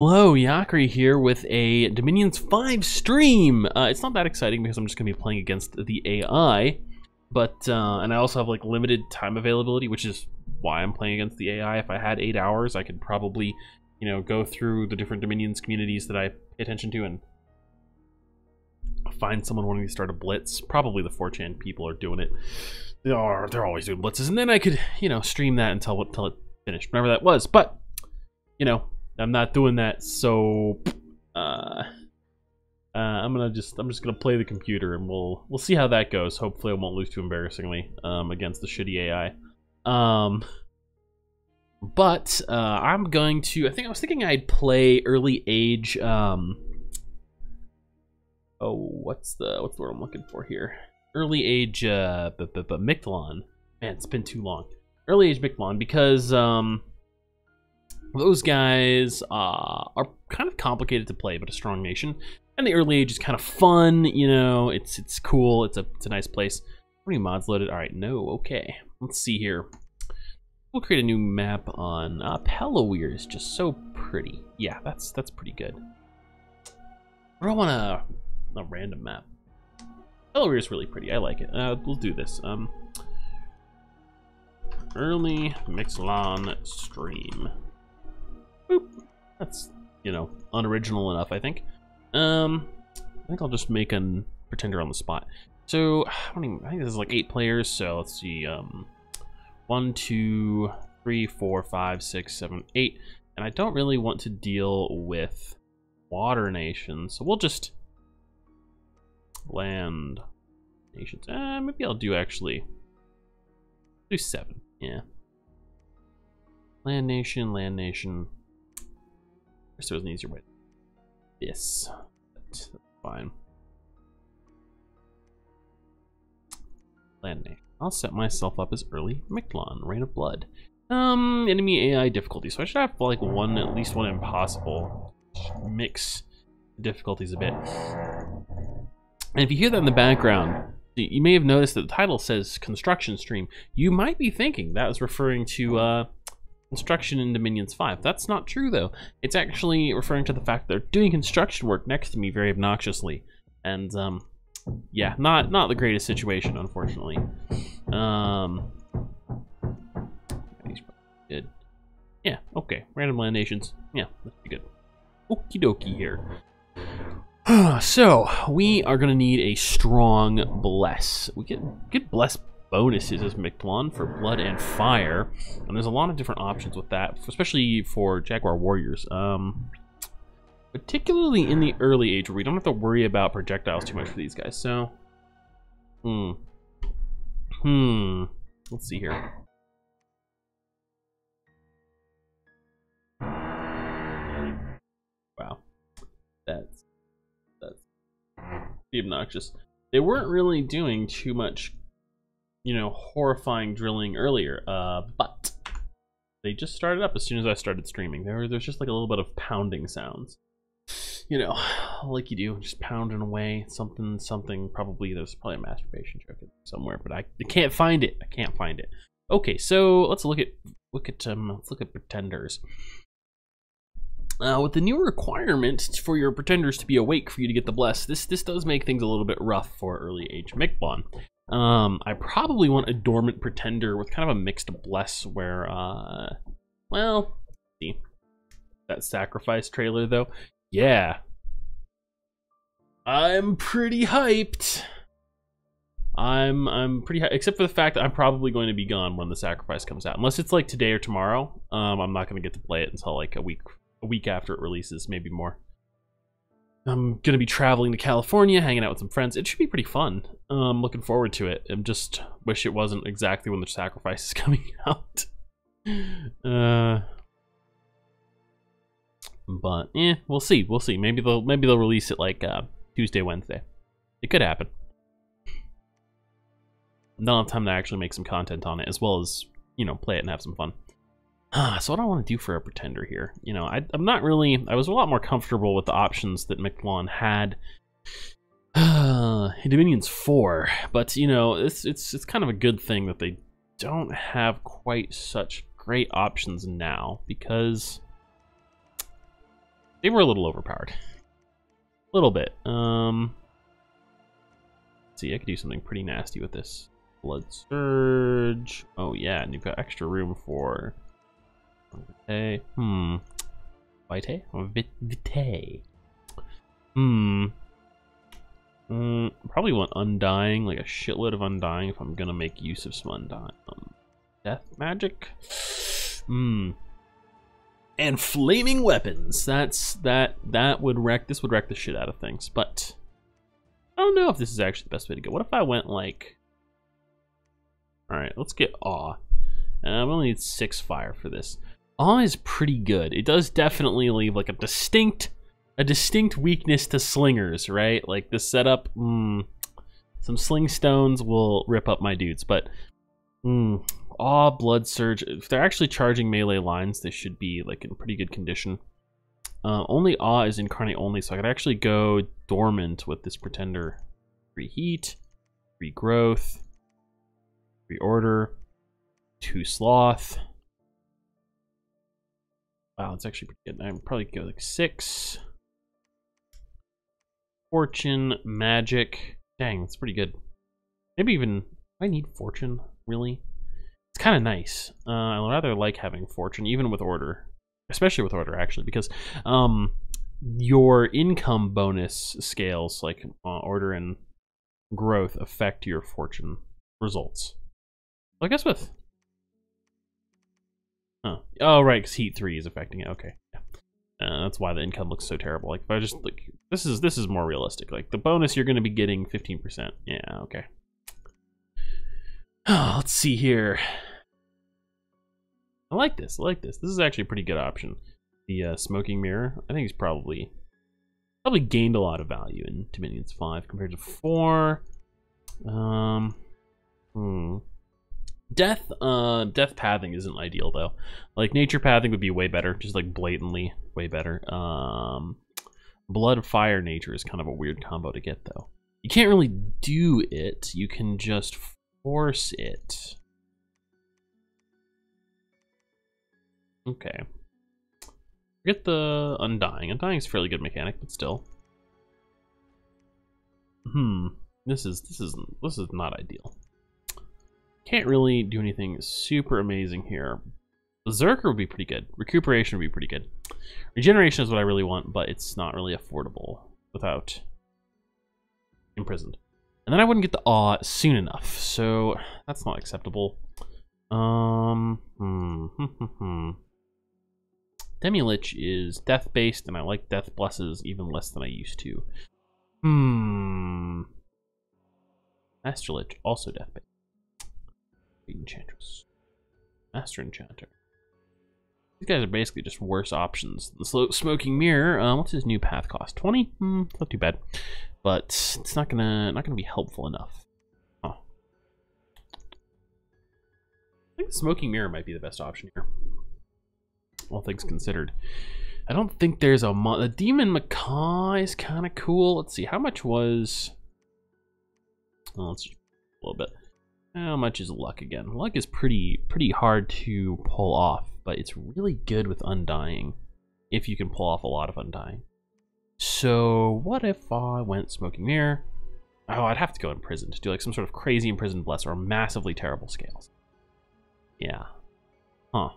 Hello, Yakri here with a Dominions 5 stream. It's not that exciting because I'm just going to be playing against the AI, but and I also have like limited time availability, which is why I'm playing against the AI. If I had 8 hours, I could probably, go through the different Dominions communities that I pay attention to and find someone wanting to start a blitz. Probably the 4chan people are doing it. They're always doing blitzes, and then I could, stream that until it finished, whenever that was. But, I'm not doing that, so I'm just gonna play the computer, and we'll see how that goes. Hopefully, I won't lose too embarrassingly against the shitty AI. But I'm going to. I was thinking I'd play early age. What's the word I'm looking for here? Early age Mictlan. Man, it's been too long. Early age Mictlan, because those guys are kind of complicated to play, but a strong nation. And the early age is kind of fun, it's cool, it's a nice place. How many mods loaded? Alright, no, okay. Let's see here. We'll create a new map on Pelawir is just so pretty. Yeah, that's pretty good. I don't want a random map. Pelawir is really pretty, I like it. We'll do this. Early Mictlan stream. Boop. That's, unoriginal enough, I think. I think I'll just make a pretender on the spot. So, I think this is like 8 players, so let's see, 1, 2, 3, 4, 5, 6, 7, 8. And I don't really want to deal with water nations, so we'll just land nations. Maybe I'll do 7, yeah. Land nation. So there's an easier way. This. That's fine. Land nation. I'll set myself up as early Mictlan, Reign of Blood. Enemy AI difficulty. So I should have like at least one impossible. Mix the difficulties a bit. And if you hear that in the background, you may have noticed that the title says construction stream. You might be thinking that was referring to construction in Dominions 5. That's not true, though. It's actually referring to the fact that they're doing construction work next to me very obnoxiously. And, yeah, not the greatest situation, unfortunately. Good. Yeah, okay. Random land nations. Yeah, that's pretty good. Okie dokie here. So, we are going to need a strong bless. We get bless bonuses as Mictlan for blood and fire, and there's a lot of different options with that, especially for Jaguar warriors, particularly in the early age where we don't have to worry about projectiles too much for these guys. So let's see here. Wow, that's pretty obnoxious. They weren't really doing too much horrifying drilling earlier, but they just started up as soon as I started streaming. There's just like a little bit of pounding sounds, like you do, just pounding away, something. Probably there's a masturbation joke somewhere, but I can't find it. Okay, so let's look at pretenders. With the new requirement for your pretenders to be awake for you to get the bless, this does make things a little bit rough for early age Mictlan. I probably want a dormant pretender with kind of a mixed bless where, well, see that sacrifice trailer though. Yeah, I'm pretty hyped. I'm pretty hyped, except for the fact that I'm probably going to be gone when the sacrifice comes out, unless it's like today or tomorrow. I'm not going to get to play it until like a week after it releases, maybe more. I'm gonna be traveling to California, hanging out with some friends. It should be pretty fun. I'm looking forward to it. I just wish it wasn't exactly when the sacrifice is coming out. But we'll see. Maybe they'll release it like Tuesday, Wednesday. It could happen. They'll have time to actually make some content on it, as well as play it and have some fun. So what do I want to do for a pretender here? I'm not really. I was a lot more comfortable with the options that Mictlan had in Dominions 4, but it's kind of a good thing that they don't have quite such great options now, because They were a little overpowered. A little bit. Let's see, I could do something pretty nasty with this. Blood Surge. Oh yeah, and you've got extra room for Vitae. Vitae? Or Vitae. Probably want Undying, like a shitload of Undying if I'm gonna make use of some Undying. Death Magic. And Flaming Weapons. That would wreck. This would wreck the shit out of things. But I don't know if this is actually the best way to go. What if I went like? All right, let's get Awe. We only need 6 fire for this. Awe is pretty good. It does definitely leave like a distinct weakness to slingers, right? Like the setup. Some sling stones will rip up my dudes, but Awe, Blood Surge. If they're actually charging melee lines, they should be like in pretty good condition. Only Awe is incarnate only, so I could actually go dormant with this pretender. Reheat, regrowth, reorder, 2 sloth. Wow, it's actually pretty good. I'd probably go like 6. Fortune, magic. Dang, that's pretty good. Maybe even, I need fortune, really? It's kind of nice. I rather like having fortune, even with order. Especially with order, actually, because your income bonus scales, like order and growth, affect your fortune results. Well, I guess with... Oh, right, because Heat 3 is affecting it. Okay. Yeah. That's why the income looks so terrible. Like, if I just, like, this is more realistic. Like, the bonus, you're going to be getting 15%. Yeah, okay. Oh, let's see here. I like this. I like this. This is actually a pretty good option. The Smoking Mirror. I think he's probably gained a lot of value in Dominions 5 compared to 4. Death pathing isn't ideal though. Like nature pathing would be way better, just like blatantly way better. Blood fire nature is kind of a weird combo to get though. You can't really do it. You can just force it. Okay. Forget the Undying. Undying is a fairly good mechanic, but still. This is not ideal. Can't really do anything super amazing here. Berserker would be pretty good. Recuperation would be pretty good. Regeneration is what I really want, but it's not really affordable without imprisoned. And then I wouldn't get the Awe soon enough, so that's not acceptable. Demi-Lich is death-based, and I like death blesses even less than I used to. Master Lich, also death-based. Enchantress. Master Enchanter. These guys are basically just worse options. The Smoking Mirror, what's his new path cost? 20? Not too bad. But it's not gonna be helpful enough. Huh. I think the Smoking Mirror might be the best option here. All things considered. I don't think there's the Demon Macaw is kind of cool. Let's see, how much was... Oh, let's just a little bit. How much is luck again? Luck is pretty hard to pull off, but it's really good with Undying, if you can pull off a lot of Undying. So what if I went Smoking Mirror? Oh, I'd have to go Imprisoned to do like some sort of crazy Imprisoned Bless or massively terrible scales. Yeah. Huh.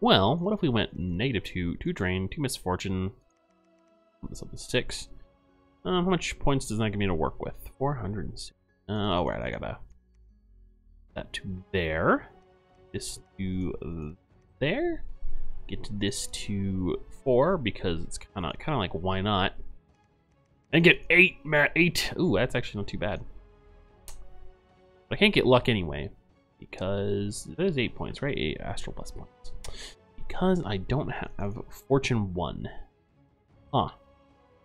Well, what if we went -2, 2 drain, 2 misfortune, this up to 6. How much points does that give me to work with? 406. Oh, right, I gotta that to there. This to there. Get this to 4 because it's kind of like why not? And get 8. Ooh, that's actually not too bad. But I can't get luck anyway because there's 8 points, right? 8 astral bless points. Because I don't have fortune 1. Huh.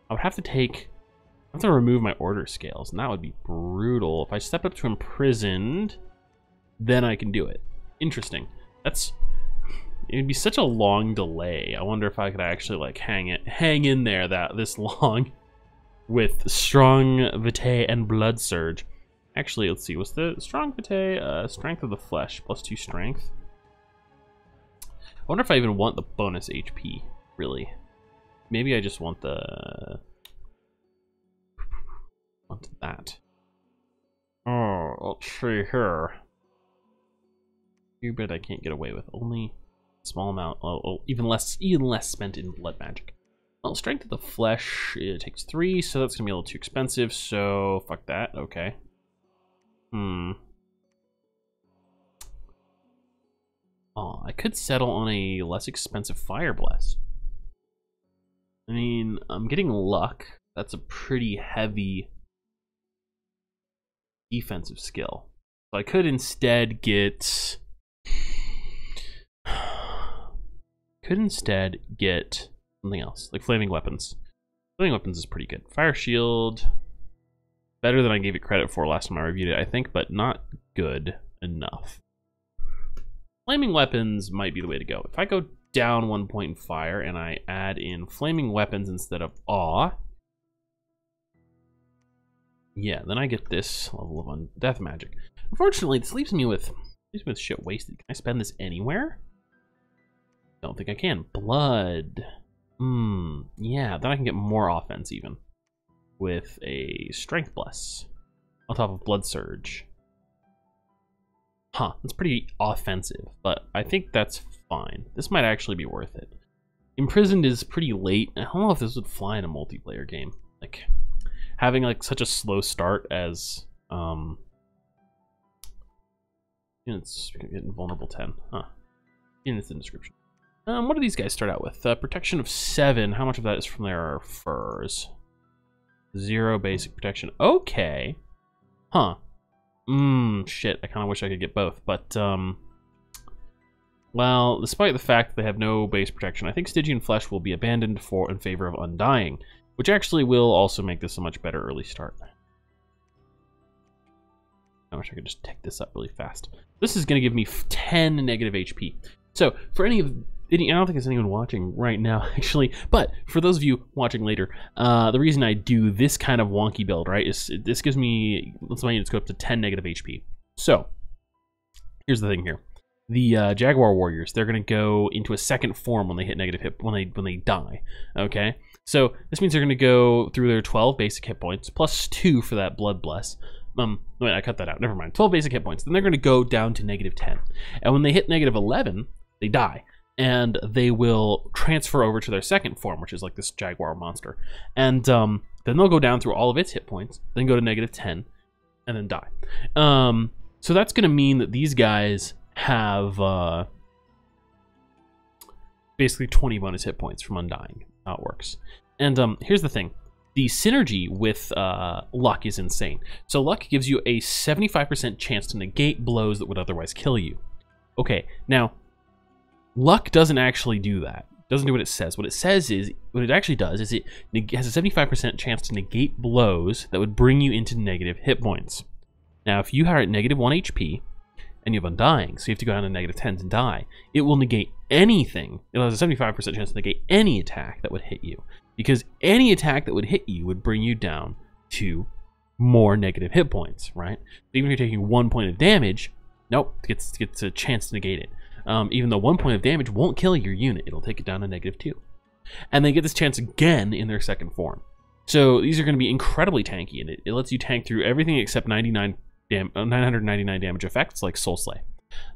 I would have to remove my order scales, and that would be brutal. If I step up to Imprisoned, then I can do it. Interesting. It'd be such a long delay. I wonder if I could actually like hang in there this long with strong Vitae and Blood Surge. Actually, let's see. What's the strong Vitae? Strength of the flesh plus 2 strength. wonder if I even want the bonus HP, really. Maybe I just want that. Oh, let's see here. Few bit I can't get away with. Only a small amount. Oh, even less spent in blood magic. Well, strength of the flesh, it takes 3, so that's gonna be a little too expensive, so fuck that. Okay. Oh, I could settle on a less expensive Fire Bless. I mean, I'm getting luck. That's a pretty heavy defensive skill. So I could instead get... something else, like Flaming Weapons. Flaming Weapons is pretty good. Fire Shield, better than I gave it credit for last time I reviewed it, I think, but not good enough. Flaming Weapons might be the way to go. If I go down 1 point in Fire and I add in Flaming Weapons instead of Awe, yeah, then I get this level of Death Magic. Unfortunately, this leaves me with shit wasted. Can I spend this anywhere? Don't think I can. Blood. Yeah, then I can get more offense even with a Strength Bless on top of Blood Surge. Huh, that's pretty offensive, but I think that's fine. This might actually be worth it. Imprisoned is pretty late. I don't know if this would fly in a multiplayer game. Like, having like such a slow start as units getting vulnerable 10. Huh. Units in the description. What do these guys start out with? Protection of 7. How much of that is from their furs? 0 basic protection. Okay. Huh. Shit. I kind of wish I could get both, but well, despite the fact that they have no base protection, I think Stygian Flesh will be abandoned in favor of Undying, which actually will also make this a much better early start. I wish I could just take this up really fast. This is going to give me 10 negative HP. So, for I don't think there's anyone watching right now, actually, but for those of you watching later, the reason I do this kind of wonky build, right, is this gives me, let's my units go up to 10 negative HP. So, here's the thing here. The Jaguar Warriors, they're going to go into a second form when they hit negative hit, when they die, okay? So, this means they're going to go through their 12 basic hit points, plus 2 for that Blood Bless. Wait, I cut that out, never mind. 12 basic hit points, then they're going to go down to negative 10. And when they hit negative 11, they die. And they will transfer over to their second form, which is like this Jaguar monster. And then they'll go down through all of its hit points, then go to negative 10, and then die. So that's going to mean that these guys have basically 20 bonus hit points from Undying, how it works. And here's the thing. The synergy with luck is insane. So luck gives you a 75% chance to negate blows that would otherwise kill you. Okay, now, luck doesn't actually do that. It doesn't do what it says. What it actually does is it has a 75% chance to negate blows that would bring you into negative hit points. Now, if you are at negative 1 HP and you have Undying, so you have to go down to negative 10 to die, it will negate anything. It has a 75% chance to negate any attack that would hit you, because any attack that would hit you would bring you down to more negative hit points, right? So even if you're taking 1 point of damage, nope, it gets a chance to negate it. Even though 1 point of damage won't kill your unit, it'll take it down to negative 2. And they get this chance again in their second form. So these are going to be incredibly tanky, and it lets you tank through everything except 999 damage effects like Soul Slay.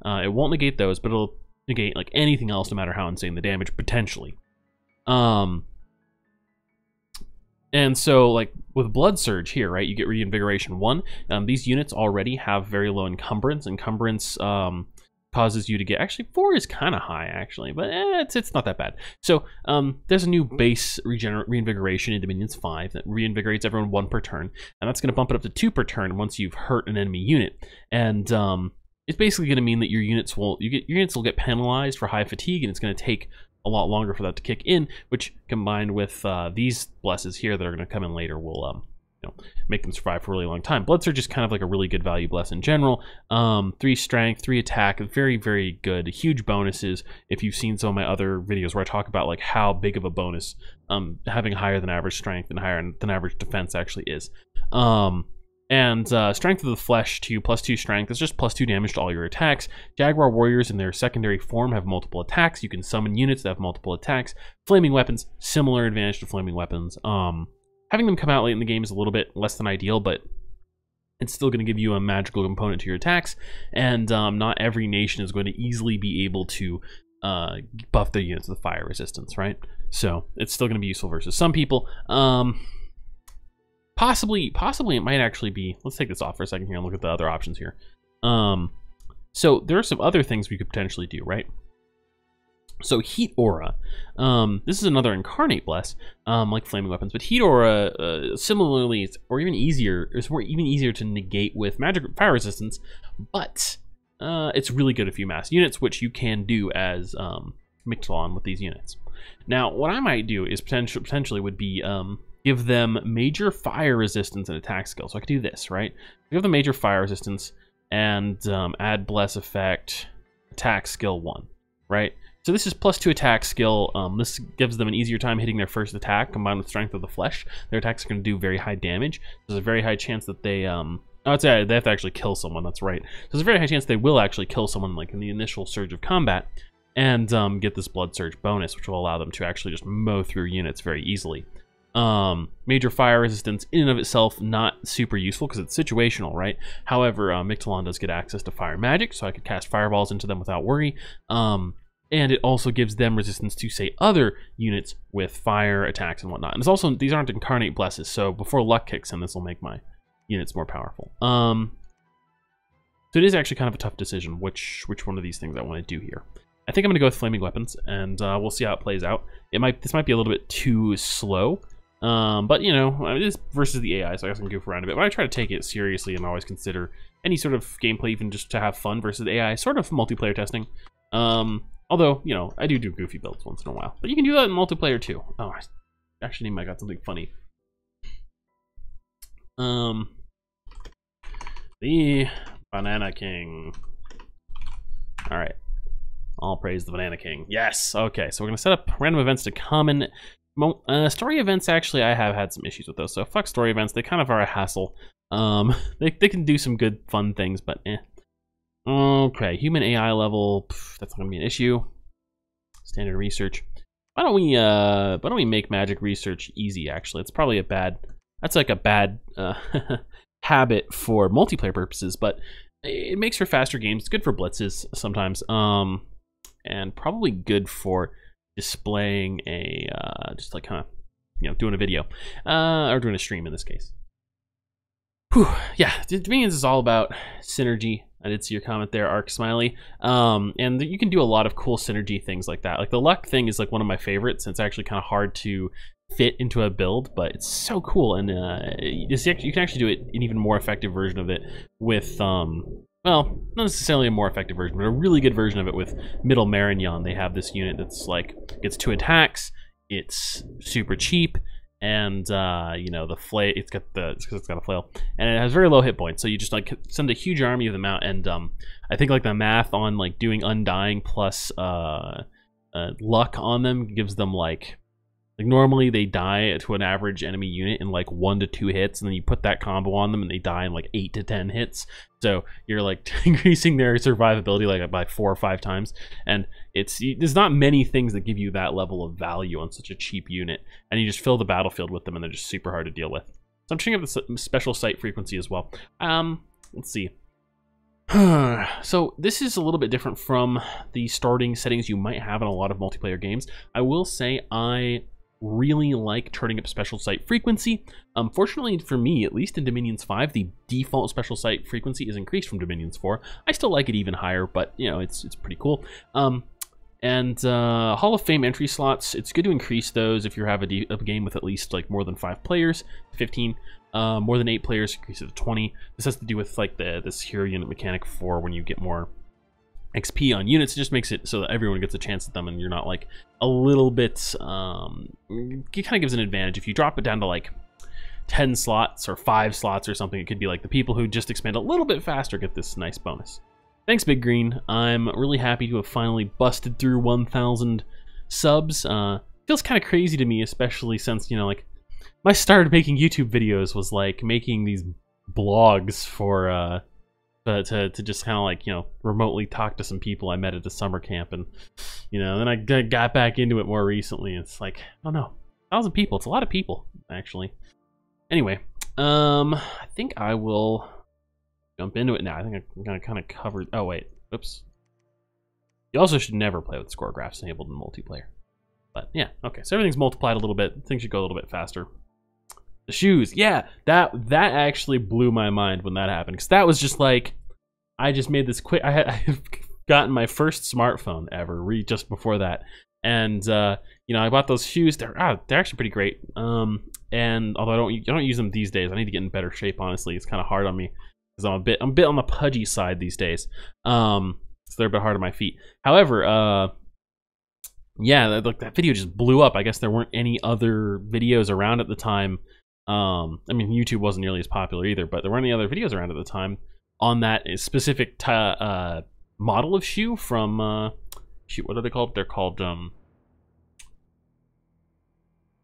It won't negate those, but it'll negate like anything else, no matter how insane the damage potentially. And so, like, with Blood Surge here, right, you get Reinvigoration 1. These units already have very low encumbrance. Encumbrance causes you to get, actually 4 is kind of high actually, but it's not that bad. So there's a new base reinvigoration in Dominions 5 that reinvigorates everyone 1 per turn, and that's going to bump it up to 2 per turn once you've hurt an enemy unit. And it's basically going to mean that your units will get penalized for high fatigue, and it's going to take a lot longer for that to kick in, which combined with these blesses here that are going to come in later will make them survive for a really long time. Blood Surge is kind of like a really good value bless in general. 3 strength, 3 attack, very, very good. Huge bonuses. If you've seen some of my other videos where I talk about like how big of a bonus having higher than average strength and higher than average defense actually is. And Strength of the Flesh to +2 strength. It's just +2 damage to all your attacks. Jaguar warriors in their secondary form have multiple attacks. You can summon units that have multiple attacks. Flaming weapons, similar advantage to flaming weapons. Having them come out late in the game is a little bit less than ideal, but it's still going to give you a magical component to your attacks. And not every nation is going to easily be able to buff their units with fire resistance, right? So it's still going to be useful versus some people. Possibly it might actually be, let's take this off for a second here and look at the other options here. So there are some other things we could potentially do, right? So Heat Aura, this is another Incarnate Bless, like Flaming Weapons, but Heat Aura, similarly, or even easier, it's even easier to negate with Magic Fire Resistance, but it's really good if you mass units, which you can do as Mictlan with these units. Now, what I might do is potentially would be give them major fire resistance and attack skill. So I could do this, right? Give them major fire resistance and add bless effect, attack skill 1, right? So this is +2 attack skill. This gives them an easier time hitting their first attack combined with Strength of the Flesh. Their attacks are going to do very high damage. There's a very high chance that they I'd say they have to actually kill someone, that's right. So there's a very high chance they will actually kill someone like in the initial surge of combat and get this Blood Surge bonus, which will allow them to actually just mow through units very easily. Major fire resistance in and of itself not super useful because it's situational, right? However, Mictlan does get access to fire magic, so I could cast fireballs into them without worry. And it also gives them resistance to, say, other units with fire attacks and whatnot. And it's also, these aren't incarnate blesses, so before luck kicks in, this will make my units more powerful. So it is actually kind of a tough decision which one of these things I want to do here. I think I'm going to go with Flaming Weapons, and we'll see how it plays out. This might be a little bit too slow. But, you know, it is versus the AI, so I guess I can goof around a bit. But I try to take it seriously and always consider any sort of gameplay, even just to have fun versus the AI, sort of multiplayer testing. Although, you know, I do goofy builds once in a while. But you can do that in multiplayer, too. Oh, I actually I got something funny. The Banana King. Alright. All praise the Banana King. Yes! Okay, so we're going to set up random events to common. Story events, actually, I have had some issues with those. So fuck story events. They kind of are a hassle. They can do some good, fun things, but eh. Okay, human AI level. That's not going to be an issue. Standard research. Why don't we make magic research easy, actually? It's probably a bad... That's like a bad habit for multiplayer purposes, but it makes for faster games. It's good for blitzes sometimes. And probably good for displaying a just like kind of, you know, doing a video or doing a stream in this case. Whew, yeah, Dominions is all about synergy. I did see your comment there, Arc Smiley. And you can do a lot of cool synergy things like that. Like the luck thing is like one of my favorites. It's actually kind of hard to fit into a build, but it's so cool. And you can actually do it an even more effective version of it with well, not necessarily a more effective version, but a really good version of it with Middle Marignon. They have this unit that's like, gets 2 attacks, it's super cheap, and you know, the flail, it's got a flail, and it has very low hit points, so you just like send a huge army of them out, and I think like the math on like doing Undying plus luck on them gives them like normally they die to an average enemy unit in like 1 to 2 hits, and then you put that combo on them and they die in like 8 to 10 hits. So you're like increasing their survivability like by 4 or 5 times. And there's not many things that give you that level of value on such a cheap unit. And you just fill the battlefield with them and they're just super hard to deal with. So I'm checking up the special site frequency as well. Let's see. So this is a little bit different from the starting settings you might have in a lot of multiplayer games. I will say I really like turning up special site frequency. Fortunately for me, at least in Dominions 5, the default special site frequency is increased from Dominions 4. I still like it even higher, but you know, it's pretty cool. And Hall of Fame entry slots, it's good to increase those if you have a game with at least like more than 5 players, 15. More than 8 players, increase it to 20. This has to do with like this hero unit mechanic for when you get more XP on units. It just makes it so that everyone gets a chance at them and you're not like a little bit, it kind of gives an advantage. If you drop it down to like 10 slots or 5 slots or something, it could be like the people who just expand a little bit faster get this nice bonus. Thanks, Big Green. I'm really happy to have finally busted through 1,000 subs. Feels kind of crazy to me, especially since, you know, like my start making YouTube videos was like making these blogs for to just kind of like, you know, remotely talk to some people I met at the summer camp, and you know, then I got back into it more recently. It's like, I don't know, 1,000 people. It's a lot of people, actually. Anyway, I think I will jump into it now. I think I'm gonna kind of cover. Oh wait, oops. You also should never play with score graphs enabled in multiplayer. But yeah, okay. So everything's multiplied a little bit. Things should go a little bit faster. The shoes, yeah, that actually blew my mind when that happened, because that was just like, I just made this quick. I had gotten my first smartphone ever just before that, and you know, I bought those shoes. They're actually pretty great. And although I don't use them these days, I need to get in better shape. Honestly, it's kind of hard on me because I'm a bit on the pudgy side these days. So they're a bit hard on my feet. However, yeah, that video just blew up. I guess there weren't any other videos around at the time. I mean, YouTube wasn't nearly as popular either, but there weren't any other videos around at the time on that specific model of shoe from shoot, what are they called? They're called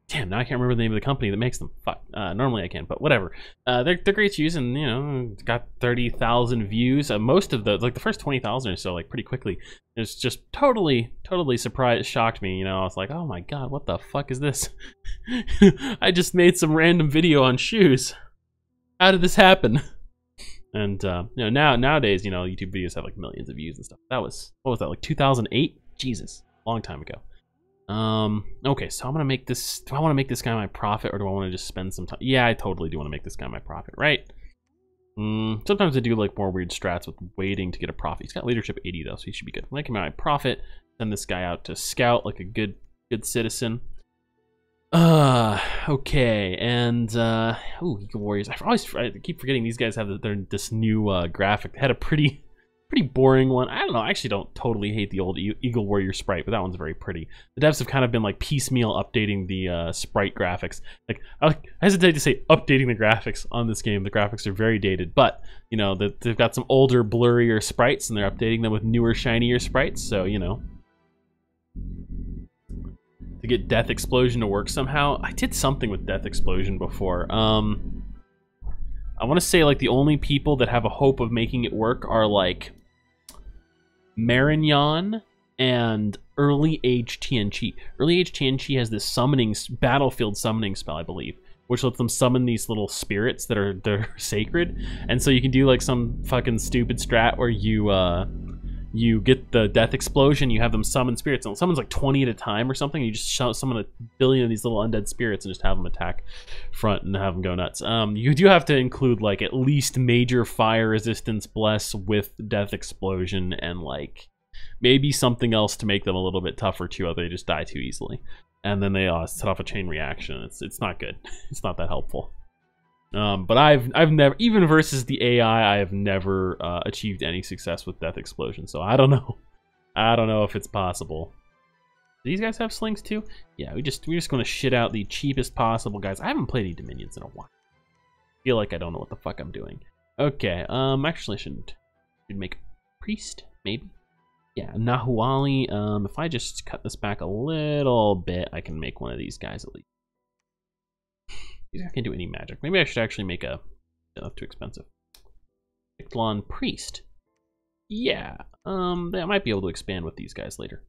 damn, now I can't remember the name of the company that makes them. Fuck. Normally I can, but whatever. They're great shoes, and you know, got 30,000 views. Most of the, like the first 20,000 or so, like pretty quickly. It's just totally shocked me. You know, I was like, oh my god, what the fuck is this? I just made some random video on shoes. How did this happen? And you know, nowadays, you know, YouTube videos have like millions of views and stuff. That was, what was that, like 2008? Jesus, long time ago. Okay, so I'm gonna make this. Do I want to make this guy my prophet, or do I want to just spend some time? Yeah, I totally do want to make this guy my prophet, right? Sometimes I do like more weird strats with waiting to get a prophet. He's got leadership 80 though, so he should be good. Make him my prophet. Send this guy out to scout like a good citizen. Okay, and ooh, Eagle Warriors. I keep forgetting these guys have this new graphic. They had a pretty boring one. I don't know. I actually don't totally hate the old Eagle Warrior sprite, but that one's very pretty. The devs have kind of been like piecemeal updating the sprite graphics. Like, I hesitate to say updating the graphics on this game. The graphics are very dated, but you know, they've got some older, blurrier sprites, and they're updating them with newer, shinier sprites. So you know, to get Death Explosion to work somehow. I did something with Death Explosion before. I want to say like the only people that have a hope of making it work are like Marignon and Early Age TNG. Early Age TNG has this battlefield summoning spell, I believe, which lets them summon these little spirits that are sacred. And so you can do like some fucking stupid strat where you get the Death Explosion, you have them summon spirits, and it summons like 20 at a time or something. You just summon a billion of these little undead spirits and just have them attack front and have them go nuts. You do have to include like at least major fire resistance bless with Death Explosion, and like maybe something else to make them a little bit tougher too, or they just die too easily. And then they set off a chain reaction. It's not good. It's not that helpful. But I've never, even versus the AI, I have never achieved any success with Death Explosion. So I don't know. I don't know if it's possible. Do these guys have slings too? Yeah, we're just going to shit out the cheapest possible guys. I haven't played any Dominions in a while. I feel like I don't know what the fuck I'm doing. Okay, actually I should make a priest, maybe. Yeah, Nahuali. If I just cut this back a little bit, I can make one of these guys at least. These guys can't do any magic. Maybe I should actually make a... That's too expensive. Ictlon Priest. Yeah. I might be able to expand with these guys later.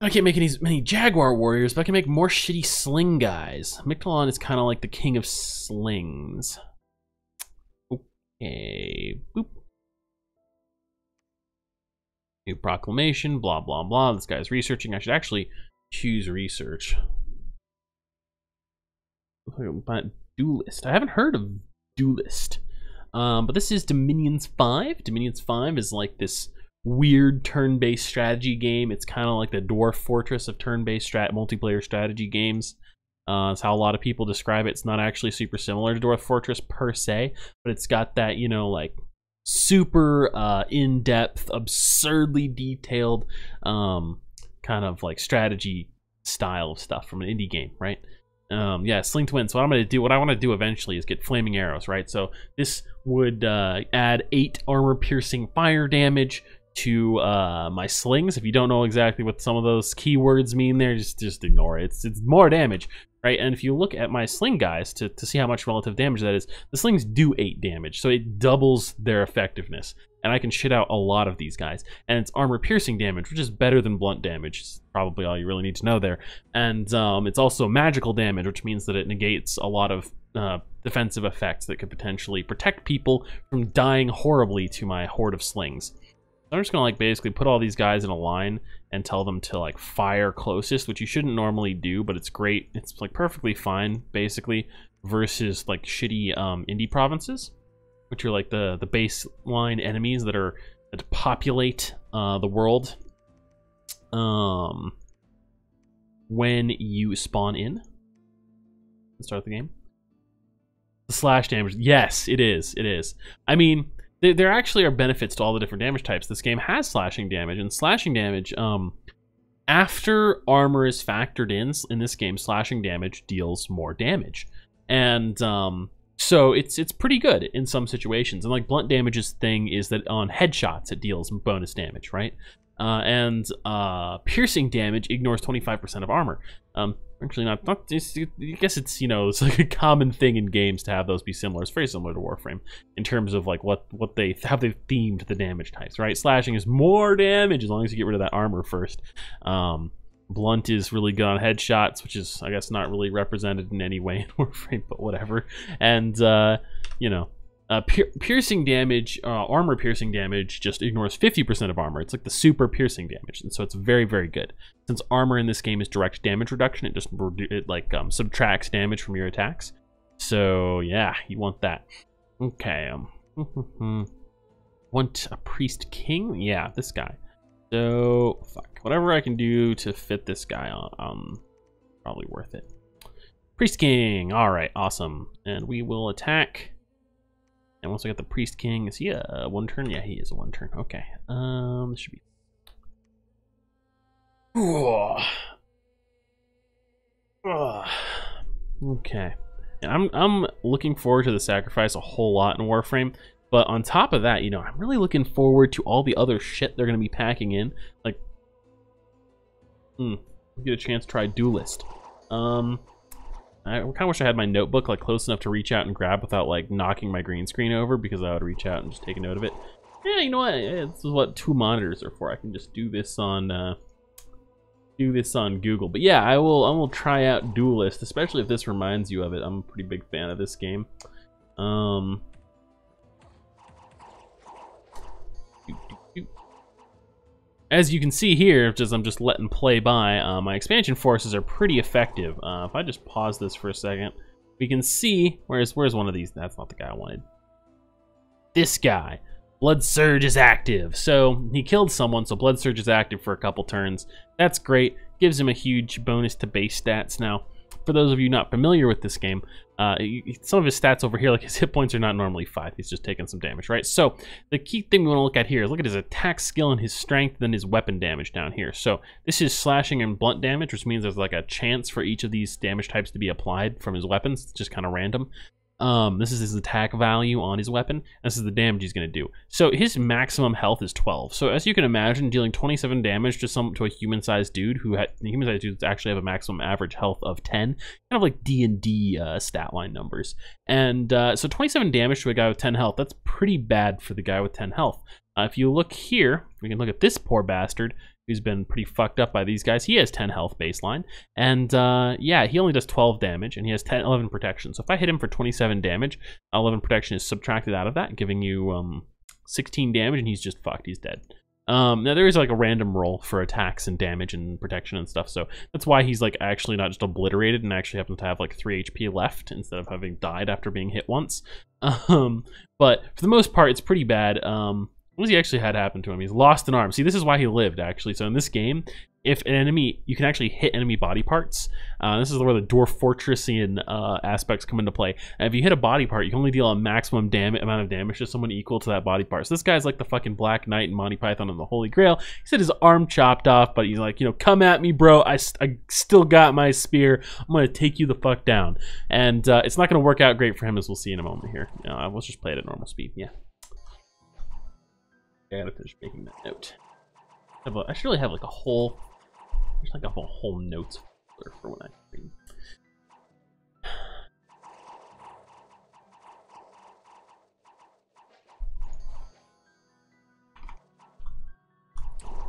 I can't make many Jaguar Warriors, but I can make more shitty sling guys. Mictlan is kind of like the king of slings. Okay. Boop. New proclamation, blah, blah, blah. This guy's researching. I should actually choose research. Duelist. I haven't heard of Duelist. But this is Dominions 5. Dominions 5 is like this weird turn-based strategy game. It's kind of like the Dwarf Fortress of turn-based multiplayer strategy games. That's how a lot of people describe it. It's not actually super similar to Dwarf Fortress per se, but it's got that, you know, like super in-depth, absurdly detailed kind of like strategy style of stuff from an indie game, right? Yeah, Sling Twin. So what I want to do eventually is get flaming arrows, right? So this would add 8 armor piercing fire damage to my slings. If you don't know exactly what some of those keywords mean there, just ignore it. It's more damage, right? And if you look at my sling guys to see how much relative damage that is, the slings do 8 damage, so it doubles their effectiveness. And I can shit out a lot of these guys. And it's armor piercing damage, which is better than blunt damage. It's probably all you really need to know there. And it's also magical damage, which means that it negates a lot of defensive effects that could potentially protect people from dying horribly to my horde of slings. So I'm just gonna like basically put all these guys in a line and tell them to like fire closest, which you shouldn't normally do, but it's great. It's like perfectly fine, basically, versus like shitty indie provinces, which are like the baseline enemies that populate the world when you spawn in and start the game. The slash damage, yes, it is. I mean, there actually are benefits to all the different damage types. This game has slashing damage, and slashing damage, after armor is factored in this game, slashing damage deals more damage. And so it's pretty good in some situations. And like blunt damage's thing is that on headshots it deals bonus damage, right? And piercing damage ignores 25% of armor. Actually not I guess it's, you know, it's like a common thing in games to have those be similar. It's very similar to Warframe in terms of like how they've themed the damage types, right? Slashing is more damage as long as you get rid of that armor first. Blunt is really good on headshots, which is, I guess, not really represented in any way in Warframe, but whatever. And, you know, piercing damage, armor piercing damage just ignores 50% of armor. It's like the super piercing damage, and so it's very, very good. Since armor in this game is direct damage reduction, it just subtracts damage from your attacks. So yeah, you want that. Okay. Want a priest king? Yeah, this guy. So fuck, whatever I can do to fit this guy on, probably worth it. Priest king. All right, awesome. And we will attack. And once I got the priest king, is he a one turn? Yeah, he is a one turn. Okay. This should be. Okay. And I'm looking forward to the sacrifice a whole lot in Warframe. But on top of that, you know, I'm really looking forward to all the other shit they're going to be packing in. Like, get a chance to try Duelist. I kind of wish I had my notebook like close enough to reach out and grab without like knocking my green screen over, because I would reach out and just take a note of it. Yeah, you know what? This is what 2 monitors are for. I can just do this on Google. But yeah, I will try out Duelist, especially if this reminds you of it. I'm a pretty big fan of this game. As you can see here, just I'm just letting play by, my expansion forces are pretty effective. If I just pause this for a second, we can see, where's one of these? That's not the guy I wanted. This guy. Blood Surge is active. So he killed someone, so Blood Surge is active for a couple turns. That's great. Gives him a huge bonus to base stats. Now, for those of you not familiar with this game, some of his stats over here, like his hit points are not normally 5. He's just taking some damage, right? So the key thing we want to look at here is look at his attack skill and his strength, then his weapon damage down here. So this is slashing and blunt damage, which means there's like a chance for each of these damage types to be applied from his weapons. It's just kind of random. This is his attack value on his weapon. This is the damage he's going to do. So his maximum health is 12. So as you can imagine, dealing 27 damage to a human-sized dude human-sized dudes actually have a maximum average health of 10, kind of like D&D stat line numbers. And so 27 damage to a guy with 10 health, that's pretty bad for the guy with 10 health. If you look here, we can look at this poor bastard who's been pretty fucked up by these guys. He has 10 health baseline, and yeah, he only does 12 damage, and he has 11 protection. So if I hit him for 27 damage, 11 protection is subtracted out of that, giving you 16 damage, and he's just fucked. He's dead. Now there is like a random roll for attacks and damage and protection and stuff, so that's why he's like actually not just obliterated and actually happens to have like 3 HP left instead of having died after being hit once. But for the most part, it's pretty bad. What has he actually had happen to him? He's lost an arm. See, this is why he lived, actually. So in this game, if an enemy, you can actually hit enemy body parts. This is where the Dwarf Fortressian aspects come into play. And if you hit a body part, you can only deal a maximum amount of damage to someone equal to that body part. So this guy's like the fucking Black Knight and Monty Python and the Holy Grail. He said his arm chopped off, but he's like, you know, come at me, bro. I still got my spear. I'm going to take you the fuck down. And it's not going to work out great for him, as we'll see in a moment here. Let's just play it at normal speed. Yeah. I gotta finish making that note. I should really have like a whole, there's like a whole notes folder for when I read.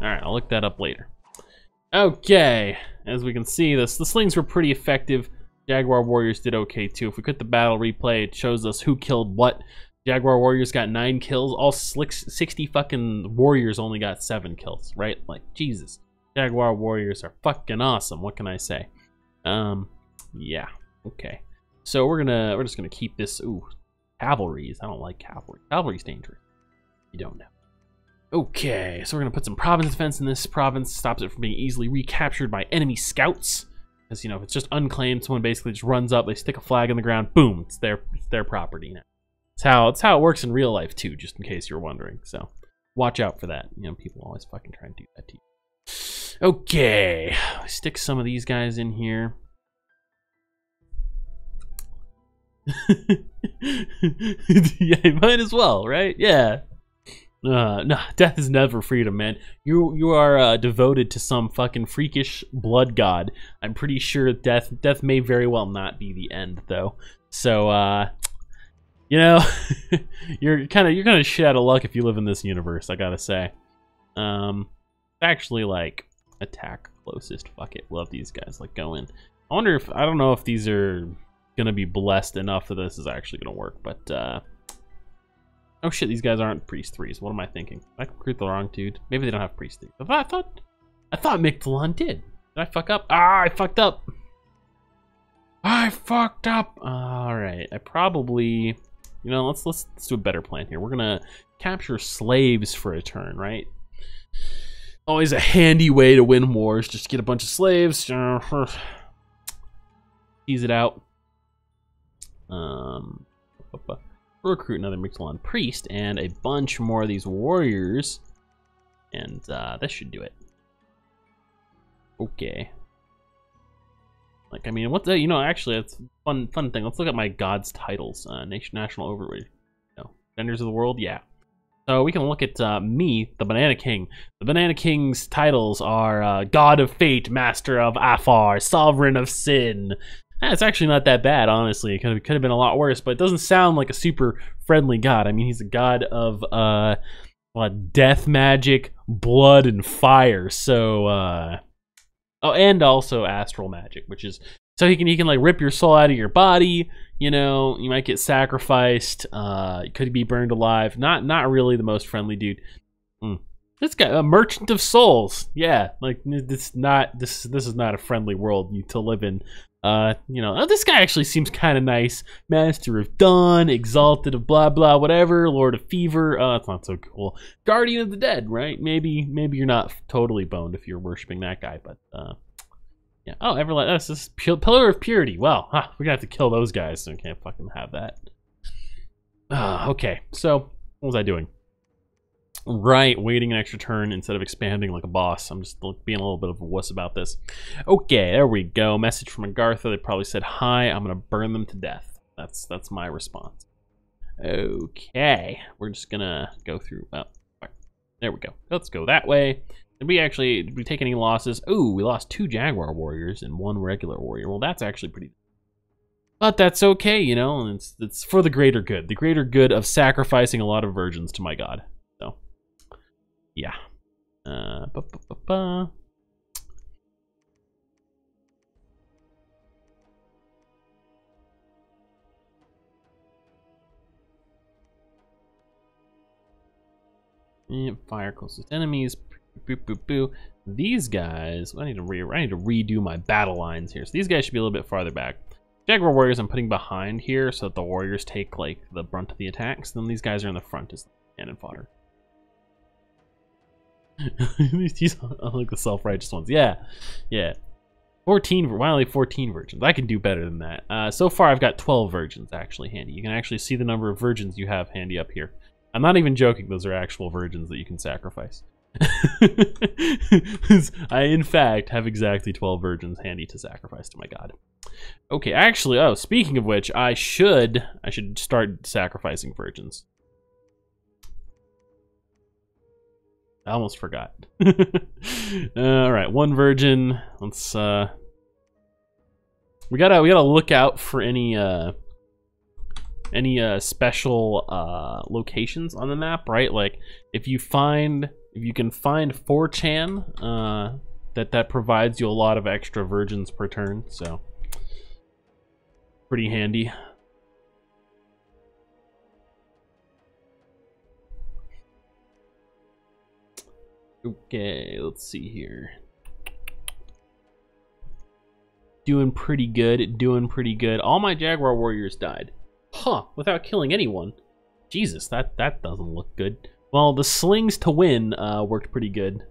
Alright, I'll look that up later. Okay, as we can see, the slings were pretty effective. Jaguar Warriors did okay too. If we click the battle replay, it shows us who killed what. Jaguar Warriors got 9 kills. All 60 fucking Warriors only got 7 kills, right? Like, Jesus. Jaguar Warriors are fucking awesome. What can I say? Yeah. Okay. So we're just gonna keep this. Ooh, cavalries. I don't like cavalry. Cavalry's dangerous. You don't know. Okay, so we're gonna put some province defense in this province. Stops it from being easily recaptured by enemy scouts. Because, you know, if it's just unclaimed, someone basically just runs up, they stick a flag in the ground, boom, it's their property now. It's how it works in real life too, just in case you're wondering. So watch out for that. You know, people always fucking try and do that to you. Okay, stick some of these guys in here. Yeah, you might as well, right? Yeah. No, death is never freedom, man. You are devoted to some fucking freakish blood god. I'm pretty sure death may very well not be the end, though. So, you know, you're kind of shit out of luck if you live in this universe, I gotta say. Actually, like, attack closest. Fuck it, love these guys. Like, go in. I wonder if, I don't know if these are gonna be blessed enough that this is actually gonna work, but oh shit, these guys aren't priest 3s. What am I thinking? Did I recruit the wrong dude? Maybe they don't have priest 3s. I thought Mictlan did. Did I fuck up? Ah, I fucked up. I fucked up. All right, I probably, you know, let's do a better plan here. We're gonna capture slaves for a turn, right? Always a handy way to win wars. Just get a bunch of slaves. Tease it out. Recruit another Mictlan priest and a bunch more of these warriors, and this should do it. Okay. Like, I mean, what the, you know, actually, it's a fun thing. Let's look at my god's titles. National overlord. No, Defenders of the World, yeah. So we can look at me, the Banana King. The Banana King's titles are God of Fate, Master of Afar, Sovereign of Sin. It's actually not that bad, honestly. It could have been a lot worse, but it doesn't sound like a super friendly god. I mean, he's a god of death magic, blood, and fire. So, oh, and also astral magic, which is so he can like rip your soul out of your body. You know, you might get sacrificed. Could be burned alive. Not really the most friendly dude. This guy, a merchant of souls. Yeah, like this is not a friendly world to live in. You know, this guy actually seems kind of nice. Master of Dawn, Exalted of blah blah whatever, Lord of Fever. That's not so cool. Guardian of the Dead, right? Maybe you're not totally boned if you're worshiping that guy, but yeah. Oh, that's this Pillar of Purity. Well, we're gonna have to kill those guys, so we can't fucking have that. Okay, so what was I doing? Right, waiting an extra turn instead of expanding like a boss. I'm just being a little bit of a wuss about this. Okay, there we go. Message from Agartha. They probably said hi. I'm gonna burn them to death. That's my response. Okay, we're just gonna go through. Oh, there we go. Let's go that way. Did we take any losses? Ooh, we lost 2 Jaguar Warriors and 1 regular warrior. Well, that's actually pretty. But that's okay, you know. And it's for the greater good. The greater good of sacrificing a lot of virgins to my god. So. Yeah. Fire closest enemies. Boo, boo, boo. These guys, I need to redo my battle lines here. So these guys should be a little bit farther back. Jaguar Warriors I'm putting behind here so that the warriors take like the brunt of the attacks. Then these guys are in the front as cannon fodder. These are like the self-righteous ones. Yeah. 14, why only 14 virgins? I can do better than that. So far I've got 12 virgins actually handy. You can actually see the number of virgins you have handy up here. I'm not even joking, those are actual virgins that you can sacrifice. I in fact have exactly 12 virgins handy to sacrifice to my god. Okay, actually, oh, speaking of which, I should start sacrificing virgins. I almost forgot. All right, one virgin. Let's we gotta look out for any special locations on the map, right? Like if you can find 4chan, that provides you a lot of extra virgins per turn, so pretty handy. Okay, let's see here. Doing pretty good, doing pretty good. All my Jaguar warriors died. Huh, without killing anyone. Jesus, that doesn't look good. Well, the slings to win worked pretry good.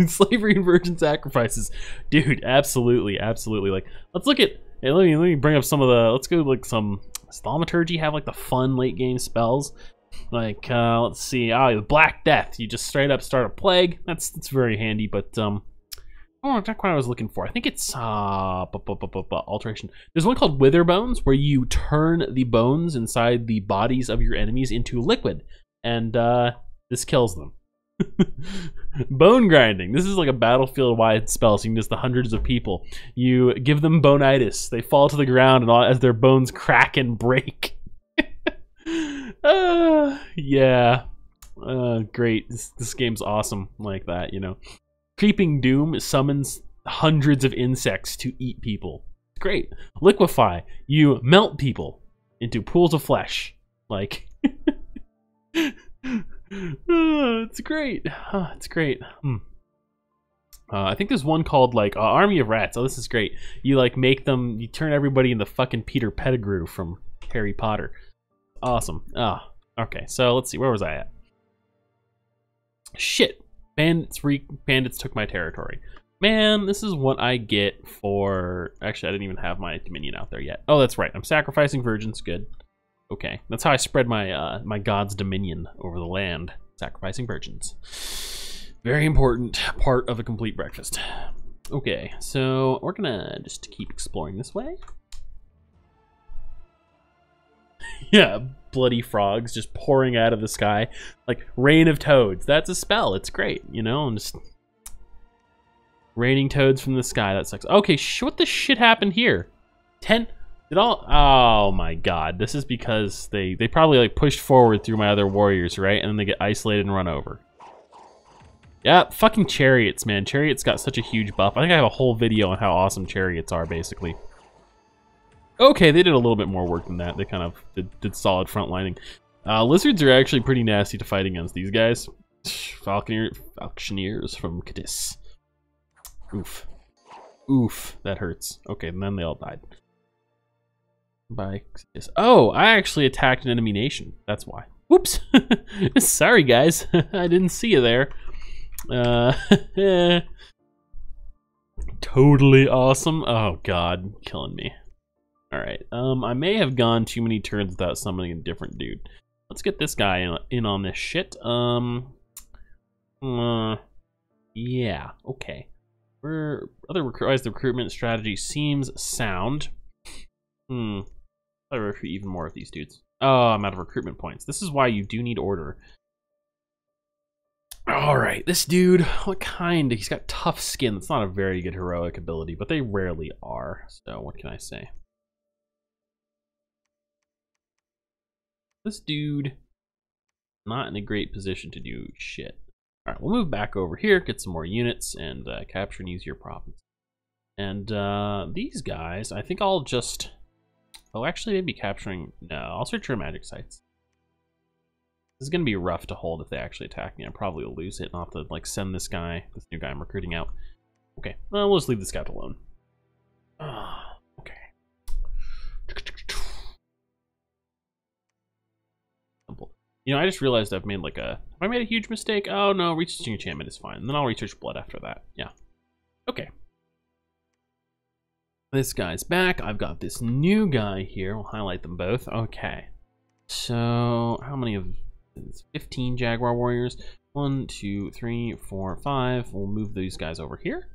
Slavery and virgin sacrifices. Dude, absolutely, absolutely. Like, let's look at, hey, let me bring up some of the, let's go like some, does Thaumaturgy have like the fun late game spells? Like, let's see, the Black Death. You just straight up start a plague. That's very handy, but, oh, that's not what I was looking for. I think it's, alteration. There's one called Wither Bones, where you turn the bones inside the bodies of your enemies into liquid, and, this kills them. Bone grinding. This is like a battlefield-wide spell, so you can just the hundreds of people. You give them bonitis. They fall to the ground, and as their bones crack and break. Yeah. Great. This game's awesome like that, you know. Creeping Doom summons hundreds of insects to eat people. Great. Liquefy. You melt people into pools of flesh. Like... it's great. It's great. I think there's one called like Army of Rats. Oh, this is great. You like make them, you turn everybody into fucking Peter Pettigrew from Harry Potter. Awesome. Okay. So let's see. Where was I at? Shit. Bandits took my territory. Man, this is what I get for... Actually, I didn't even have my Dominion out there yet. Oh, that's right. I'm sacrificing virgins. Good. Okay. That's how I spread my my god's dominion over the land. Sacrificing virgins. Very important part of a complete breakfast. Okay, so we're gonna just keep exploring this way. Yeah, bloody frogs just pouring out of the sky. Like, rain of toads. That's a spell. It's great, you know? And just... raining toads from the sky. That sucks. Okay, what the shit happened here? Oh my god. This is because they probably, like, pushed forward through my other warriors, right? And then they get isolated and run over. Yeah, fucking chariots, man. Chariots got such a huge buff. I think I have a whole video on how awesome chariots are, basically. Okay, they did a little bit more work than that. They kind of did solid frontlining. Lizards are actually pretty nasty to fight against, these guys. Falconeers from Cadiz. Oof. Oof, that hurts. Okay, and then they all died. By Cadiz. Oh, I actually attacked an enemy nation. That's why. Whoops. Sorry, guys. I didn't see you there. Totally awesome. Oh, God. Killing me. Alright, I may have gone too many turns without summoning a different dude. Let's get this guy in on this shit. Yeah, okay. Otherwise, the recruitment strategy seems sound. I'll recruit even more of these dudes. Oh, I'm out of recruitment points. This is why you do need order. Alright, this dude, what kind? He's got tough skin. That's not a very good heroic ability, but they rarely are. So, what can I say? This dude, not in a great position to do shit. Alright, we'll move back over here, get some more units, and capture an easier province. And these guys, I think I'll just... Oh, actually, maybe capturing... No, I'll search for magic sites. This is going to be rough to hold if they actually attack me. I probably will lose it, and I'll have to like send this new guy I'm recruiting out. Okay, well, we'll just leave this guy alone. Okay. You know, I just realized I've made like a... Have I made a huge mistake? Oh no, researching enchantment is fine. And then I'll research blood after that. Yeah. Okay. This guy's back. I've got this new guy here. We'll highlight them both. Okay. So, how many of... 15 Jaguar warriors. 1, 2, 3, 4, 5. We'll move these guys over here.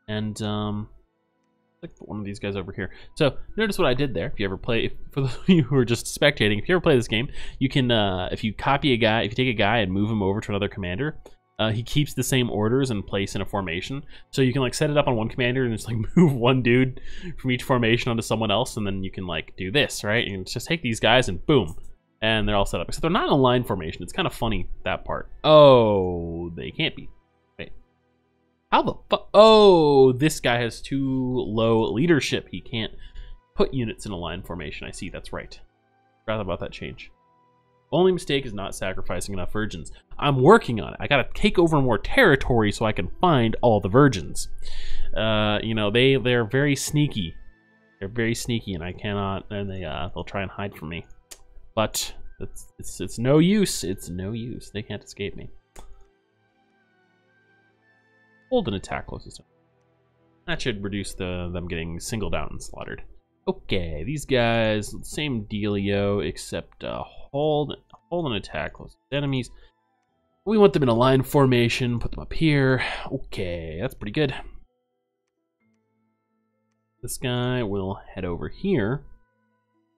And, like put one of these guys over here. So notice what I did there. If you ever play, for those of you who are just spectating, if you ever play this game, you can, if you copy a guy, if you take a guy and move him over to another commander, he keeps the same orders in place in a formation. So you can like set it up on one commander and just like move one dude from each formation onto someone else, and then you can like do this, right? And just take these guys and boom, and they're all set up. Except they're not in a line formation. It's kind of funny, that part. Oh, they can't be. Wait. How the fuck? Oh, this guy has too low leadership. He can't put units in a line formation. I see, that's right. Forgot about that change. Only mistake is not sacrificing enough virgins. I'm working on it. I gotta take over more territory so I can find all the virgins. You know, they're very sneaky. They're very sneaky, and I cannot. And they'll try and hide from me. But it's no use. It's no use. They can't escape me. Hold an attack closest to them. That should reduce them getting singled out and slaughtered. Okay, these guys, same dealio, except hold an attack close to enemies. We want them in a line formation, put them up here. Okay, that's pretty good. This guy will head over here.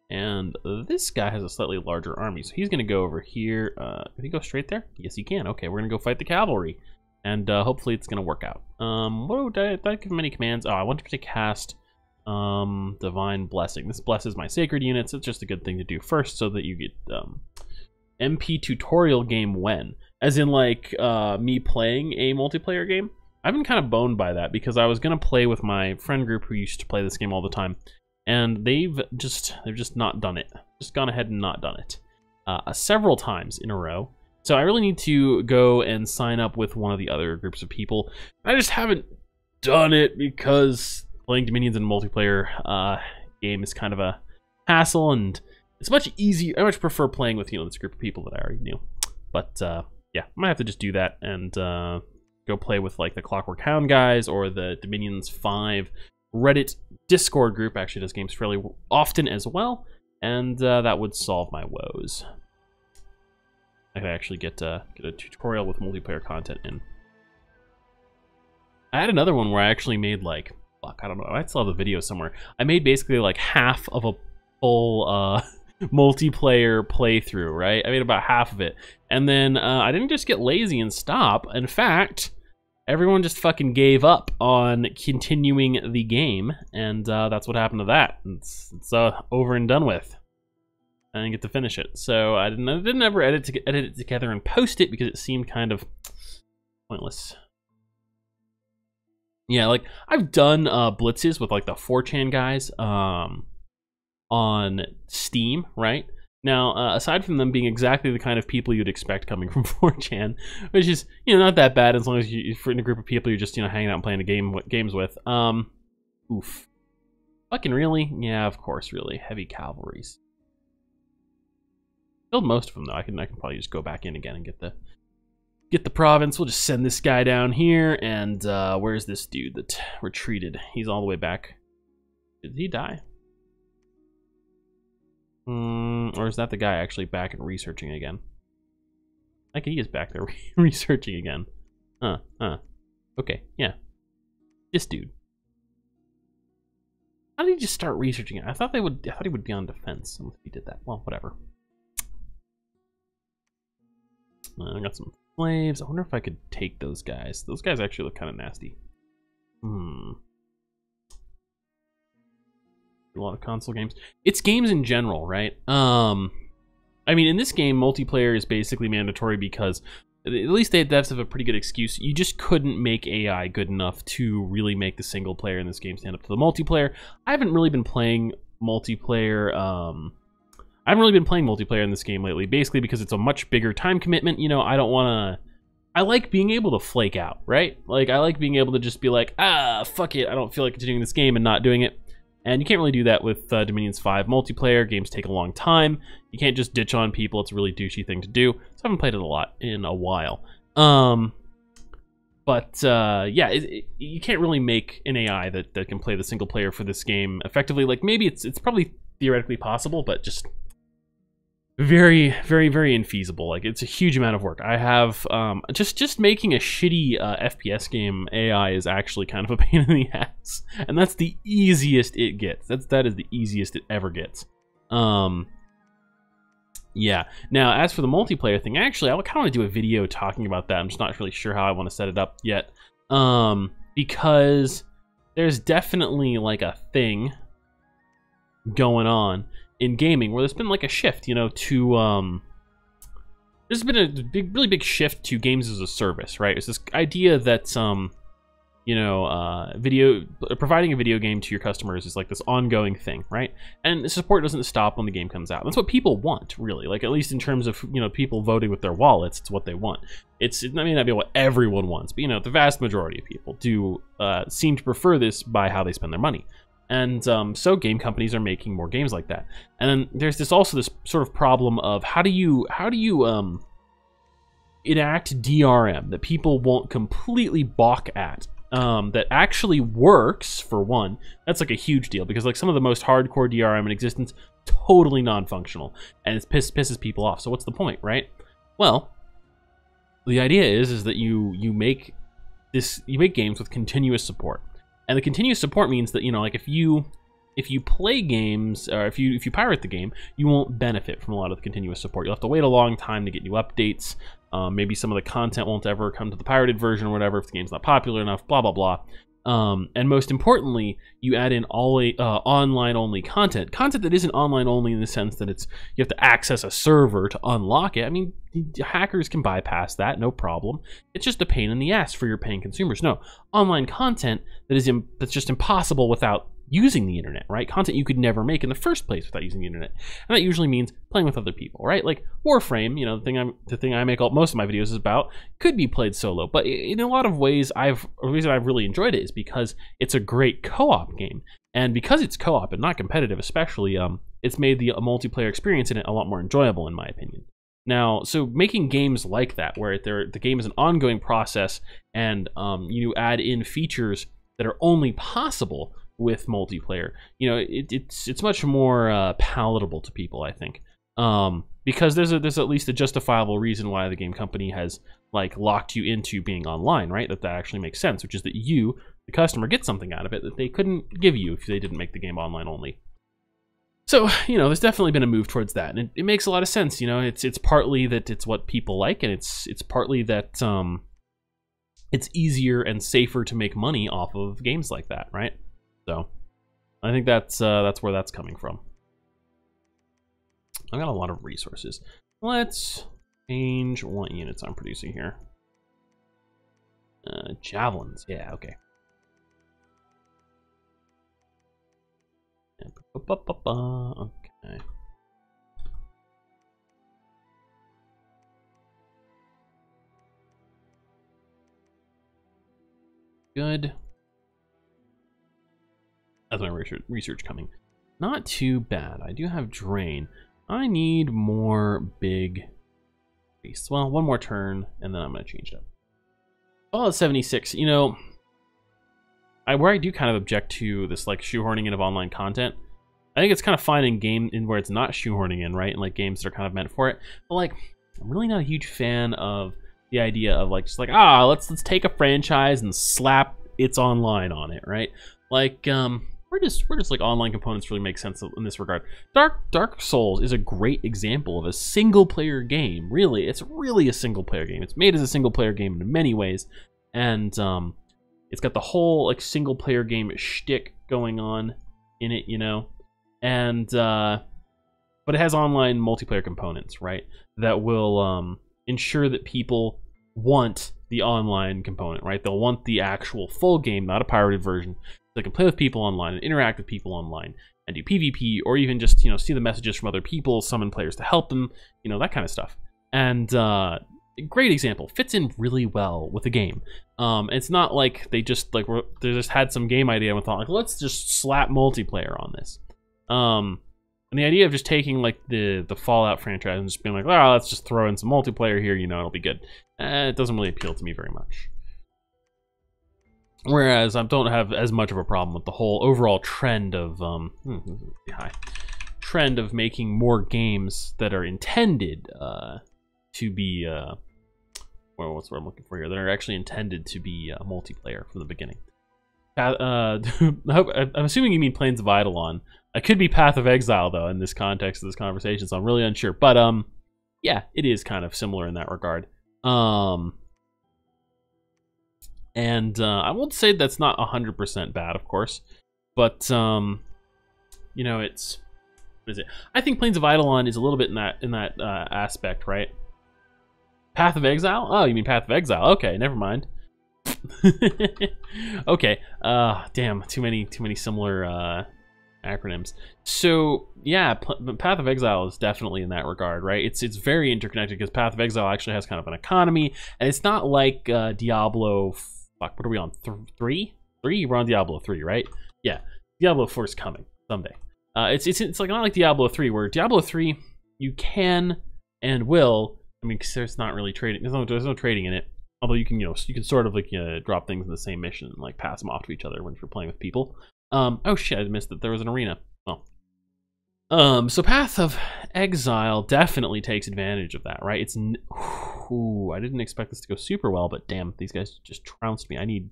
And this guy has a slightly larger army, so he's going to go over here. Can he go straight there? Yes, he can. Okay, we're going to go fight the cavalry. And hopefully it's going to work out. Did I give him any commands? Oh, I wanted to cast Divine Blessing. This blesses my sacred units. It's just a good thing to do first so that you get MP tutorial game when. As in like me playing a multiplayer game. I've been kind of boned by that because I was going to play with my friend group who used to play this game all the time. And they've just not done it. Just gone ahead and not done it. Several times in a row. So I really need to go and sign up with one of the other groups of people. I just haven't done it because playing Dominions in a multiplayer game is kind of a hassle, and it's much easier. I much prefer playing with, you know, this group of people that I already knew. But yeah, I might have to just do that and go play with like the Clockwork Hound guys or the Dominions 5 Reddit Discord group. Actually does games fairly often as well, and that would solve my woes. I could actually get a tutorial with multiplayer content in. I had another one where I actually made like, fuck, I don't know, I still have the video somewhere. I made basically like half of a full multiplayer playthrough, right? I made about half of it. And then I didn't just get lazy and stop. In fact, everyone just fucking gave up on continuing the game. And that's what happened to that. It's over and done with. I didn't get to finish it, so I didn't ever edit it together and post it because it seemed kind of pointless. Yeah, like I've done blitzes with like the 4chan guys on Steam, right? Now, aside from them being exactly the kind of people you'd expect coming from 4chan, which is, you know, not that bad as long as you're in a group of people you're just, you know, hanging out and playing games with. Oof. Fucking really? Yeah, of course, really. Heavy cavalries. Killed most of them though. I can probably just go back in again and get the province. We'll just send this guy down here, and where's this dude that retreated? He's all the way back. Did he die? Or is that the guy actually back and researching again? Like he is back there researching again. Okay, yeah. This dude. How did he just start researching it? I thought he would be on defense unless he did that. Well, whatever. I got some slaves. I wonder if I could take those guys. Those guys actually look kind of nasty. A lot of console games. It's games in general, right? I mean, in this game, multiplayer is basically mandatory because at least they have a pretty good excuse. You just couldn't make AI good enough to really make the single player in this game stand up to the multiplayer. I haven't really been playing multiplayer. I haven't really been playing multiplayer in this game lately, basically because it's a much bigger time commitment. You know, I don't want to... I like being able to flake out, right? Like, I like being able to just be like, fuck it, I don't feel like continuing this game and not doing it. And you can't really do that with Dominions 5 multiplayer. Games take a long time. You can't just ditch on people. It's a really douchey thing to do. So I haven't played it a lot in a while. Yeah, you can't really make an AI that can play the single player for this game effectively. Like, maybe it's probably theoretically possible, but just... very, very, very infeasible. Like, it's a huge amount of work. I have just making a shitty FPS game AI is actually kind of a pain in the ass, and that's the easiest it gets. That is the easiest it ever gets. Yeah. Now, as for the multiplayer thing, actually, I kind of want to do a video talking about that. I'm just not really sure how I want to set it up yet. Because there's definitely like a thing going on in gaming where there's been like a shift, you know, to there's been a really big shift to games as a service, right? It's this idea that you know, providing a video game to your customers is like this ongoing thing, right? And the support doesn't stop when the game comes out. That's what people want, really. Like, at least in terms of, you know, people voting with their wallets, it's what they want. It may not be what everyone wants, but, you know, the vast majority of people do seem to prefer this by how they spend their money. And so game companies are making more games like that. And then there's this sort of problem of how do you enact DRM that people won't completely balk at. That actually works, for one. That's like a huge deal, because like some of the most hardcore DRM in existence, totally non-functional, and it pisses people off. So what's the point, right? Well, the idea is that you make games with continuous support, and the continuous support means that, you know, like if you play games, or if you pirate the game, you won't benefit from a lot of the continuous support. You'll have to wait a long time to get new updates. Maybe some of the content won't ever come to the pirated version or whatever if the game's not popular enough, blah, blah, blah. And most importantly, you add in online-only content. Content that isn't online-only in the sense that you have to access a server to unlock it. I mean, hackers can bypass that, no problem. It's just a pain in the ass for your paying consumers. No, online content that's just impossible without using the internet, right? Content you could never make in the first place without using the internet. And that usually means playing with other people, right? Like Warframe, you know, the thing I make most of my videos is about, could be played solo. But in a lot of ways, the reason I've really enjoyed it is because it's a great co-op game. And because it's co-op and not competitive especially, it's made the multiplayer experience in it a lot more enjoyable, in my opinion. Now, so making games like that, where the game is an ongoing process, and you add in features that are only possible with multiplayer, you know, it's much more palatable to people, I think, because there's at least a justifiable reason why the game company has like locked you into being online, right? That actually makes sense, which is that you, the customer, get something out of it that they couldn't give you if they didn't make the game online only. So, you know, there's definitely been a move towards that, and it makes a lot of sense. You know, it's partly that it's what people like, and it's partly that it's easier and safer to make money off of games like that, right? So, I think that's where that's coming from. I've got a lot of resources. Let's change what units I'm producing here. Javelins, yeah, okay. Okay. Good. That's my research coming. Not too bad. I do have drain. I need more big beasts. Well, one more turn, and then I'm going to change it up. Oh, it's 76. You know, where I do kind of object to this like shoehorning in of online content, I think it's kind of fine in where it's not shoehorning in, right? And like games that are kind of meant for it. But like, I'm really not a huge fan of the idea of like just like, let's take a franchise and slap its online on it, right? Like, where does like online components really make sense in this regard? Dark Souls is a great example of a single player game. Really, it's really a single player game. It's made as a single player game in many ways, and it's got the whole like single player game shtick going on in it, you know, and but it has online multiplayer components, right? That will ensure that people want the online component, right? They'll want the actual full game, not a pirated version. They can play with people online and interact with people online and do PvP, or even just, you know, see the messages from other people, summon players to help them, you know, that kind of stuff. And great example, fits in really well with the game. It's not like they just had some game idea and thought like, let's just slap multiplayer on this. And the idea of just taking like the Fallout franchise and just being like, let's just throw in some multiplayer here, you know, it'll be good. It doesn't really appeal to me very much. Whereas I don't have as much of a problem with the whole overall trend of making more games that are intended to be well, what's what I'm looking for here? That are actually intended to be multiplayer from the beginning. I'm assuming you mean Plains of Eidolon. It could be Path of Exile though in this context of this conversation, so I'm really unsure. But yeah, it is kind of similar in that regard. And I won't say that's not 100% bad, of course, but you know, it's what is it? I think Plains of Eidolon is a little bit in that aspect, right? Path of Exile? Oh, you mean Path of Exile? Okay, never mind. Okay. Damn, too many similar acronyms. So yeah, Path of Exile is definitely in that regard, right? It's very interconnected because Path of Exile actually has kind of an economy, and it's not like Diablo. Fuck, what are we on? 3? We're on Diablo 3, right? Yeah, Diablo 4 is coming someday. It's like not like Diablo 3, where Diablo 3 you can and will. I mean, because there's not really trading. There's no trading in it. Although you can, you can sort of like drop things in the same mission and like pass them off to each other when you're playing with people. Oh shit, I missed that there was an arena. Oh. So Path of Exile definitely takes advantage of that, right? It's ooh, I didn't expect this to go super well, but damn, these guys just trounced me. I need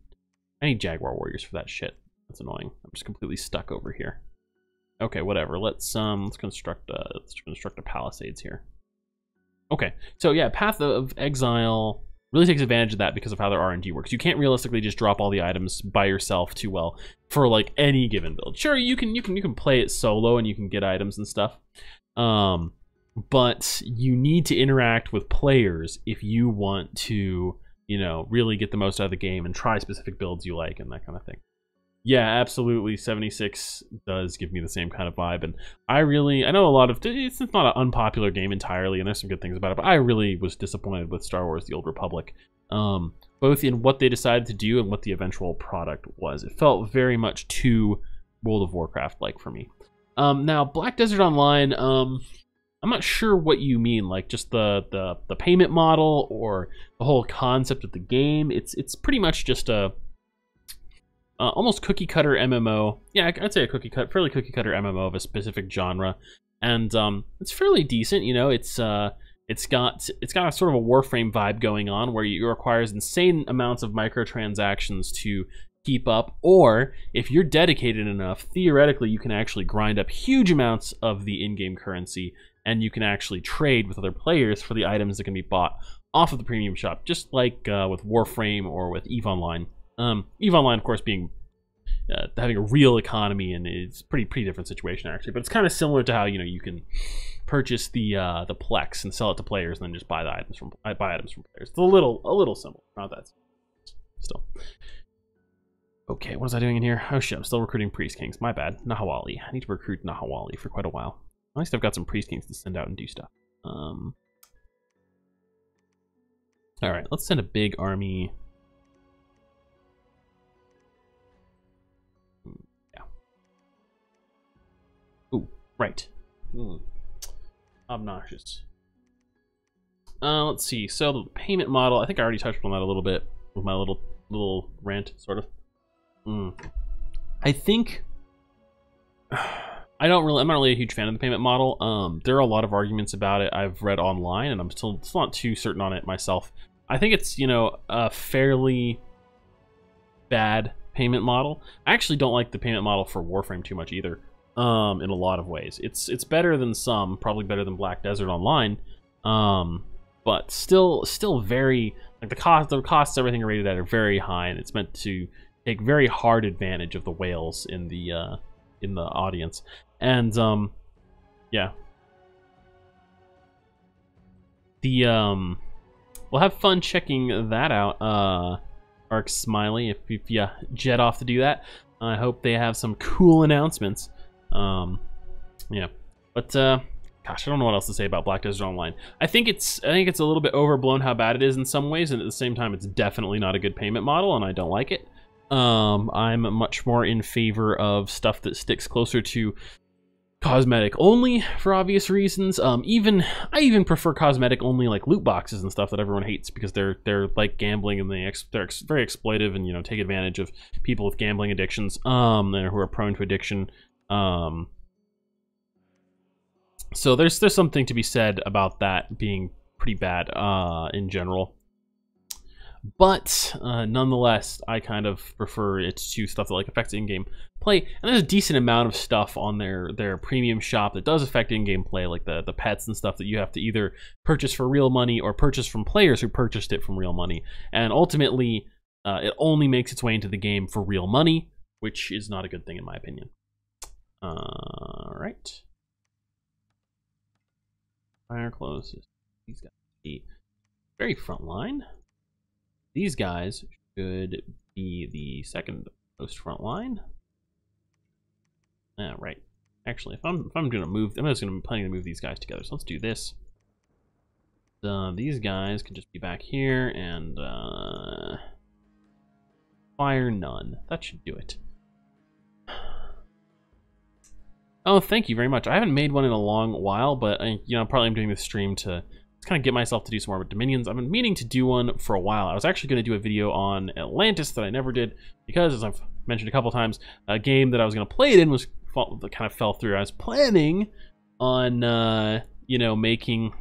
Jaguar Warriors for that shit. That's annoying. I'm just completely stuck over here. Okay, whatever. Let's construct a palisades here. Okay, so yeah, Path of Exile really takes advantage of that because of how their RNG works. You can't realistically just drop all the items by yourself too well for like any given build. Sure, you can play it solo and you can get items and stuff, but you need to interact with players if you want to, really get the most out of the game and try specific builds you like and that kind of thing. Yeah, absolutely. 76 does give me the same kind of vibe, and I know a lot of it's not an unpopular game entirely, and there's some good things about it, but I really was disappointed with Star Wars: The Old Republic, both in what they decided to do and what the eventual product was. It felt very much too World of Warcraft like for me. Now Black Desert Online, I'm not sure what you mean, like just the payment model or the whole concept of the game. It's pretty much just a almost cookie cutter MMO. Yeah, I'd say fairly cookie cutter MMO of a specific genre, and it's fairly decent. It's got a sort of a Warframe vibe going on, where it requires insane amounts of microtransactions to keep up, or if you're dedicated enough, theoretically you can actually grind up huge amounts of the in-game currency, and you can actually trade with other players for the items that can be bought off of the premium shop, just like with Warframe or with EVE Online. EVE Online, of course, being having a real economy, and it's pretty different situation actually. But it's kind of similar to how you can purchase the Plex and sell it to players, and then just buy items from players. It's a little similar, not that still. Okay, what was I doing in here? Oh shit, I'm still recruiting Priest Kings. My bad. Nahawali. I need to recruit Nahawali for quite a while. At least I've got some Priest Kings to send out and do stuff. All right, let's send a big army. Right. Obnoxious. Let's see. So the payment model, I think I already touched on that a little bit with my little rant, sort of. I think I'm not really a huge fan of the payment model. There are a lot of arguments about it I've read online, and I'm still not too certain on it myself. I think it's a fairly bad payment model. I actually don't like the payment model for Warframe too much either. In a lot of ways, it's better than some, probably better than Black Desert Online, but still very, like, the costs everything are rated at are very high, and it's meant to take very hard advantage of the whales in the audience, and yeah, we'll have fun checking that out. Arc Smiley, if you jet off to do that, I hope they have some cool announcements. Yeah, but gosh, I don't know what else to say about Black Desert Online. I think it's a little bit overblown how bad it is in some ways, and at the same time, it's definitely not a good payment model, and I don't like it. I'm much more in favor of stuff that sticks closer to cosmetic only for obvious reasons. I even prefer cosmetic only, like loot boxes and stuff that everyone hates because they're like gambling, and they're very exploitive and take advantage of people with gambling addictions and who are prone to addiction. So there's something to be said about that being pretty bad in general. But nonetheless, I kind of prefer it to stuff that like affects in-game play. And there's a decent amount of stuff on their premium shop that does affect in-game play, like the pets and stuff that you have to either purchase for real money or purchase from players who purchased it from real money. And ultimately, it only makes its way into the game for real money, which is not a good thing in my opinion. All right. Fire closes. These guys be very front line. These guys should be the second most front line. Yeah, right. Actually, if I'm gonna move, I'm just gonna be planning to move these guys together. So let's do this. These guys can just be back here and fire none. That should do it. Oh, thank you very much. I haven't made one in a long while, but probably I'm doing this stream to kind of get myself to do some more Dominions. I've been meaning to do one for a while. I was actually going to do a video on Atlantis that I never did because, as I've mentioned a couple times, a game that I was going to play it in kind of fell through. I was planning on making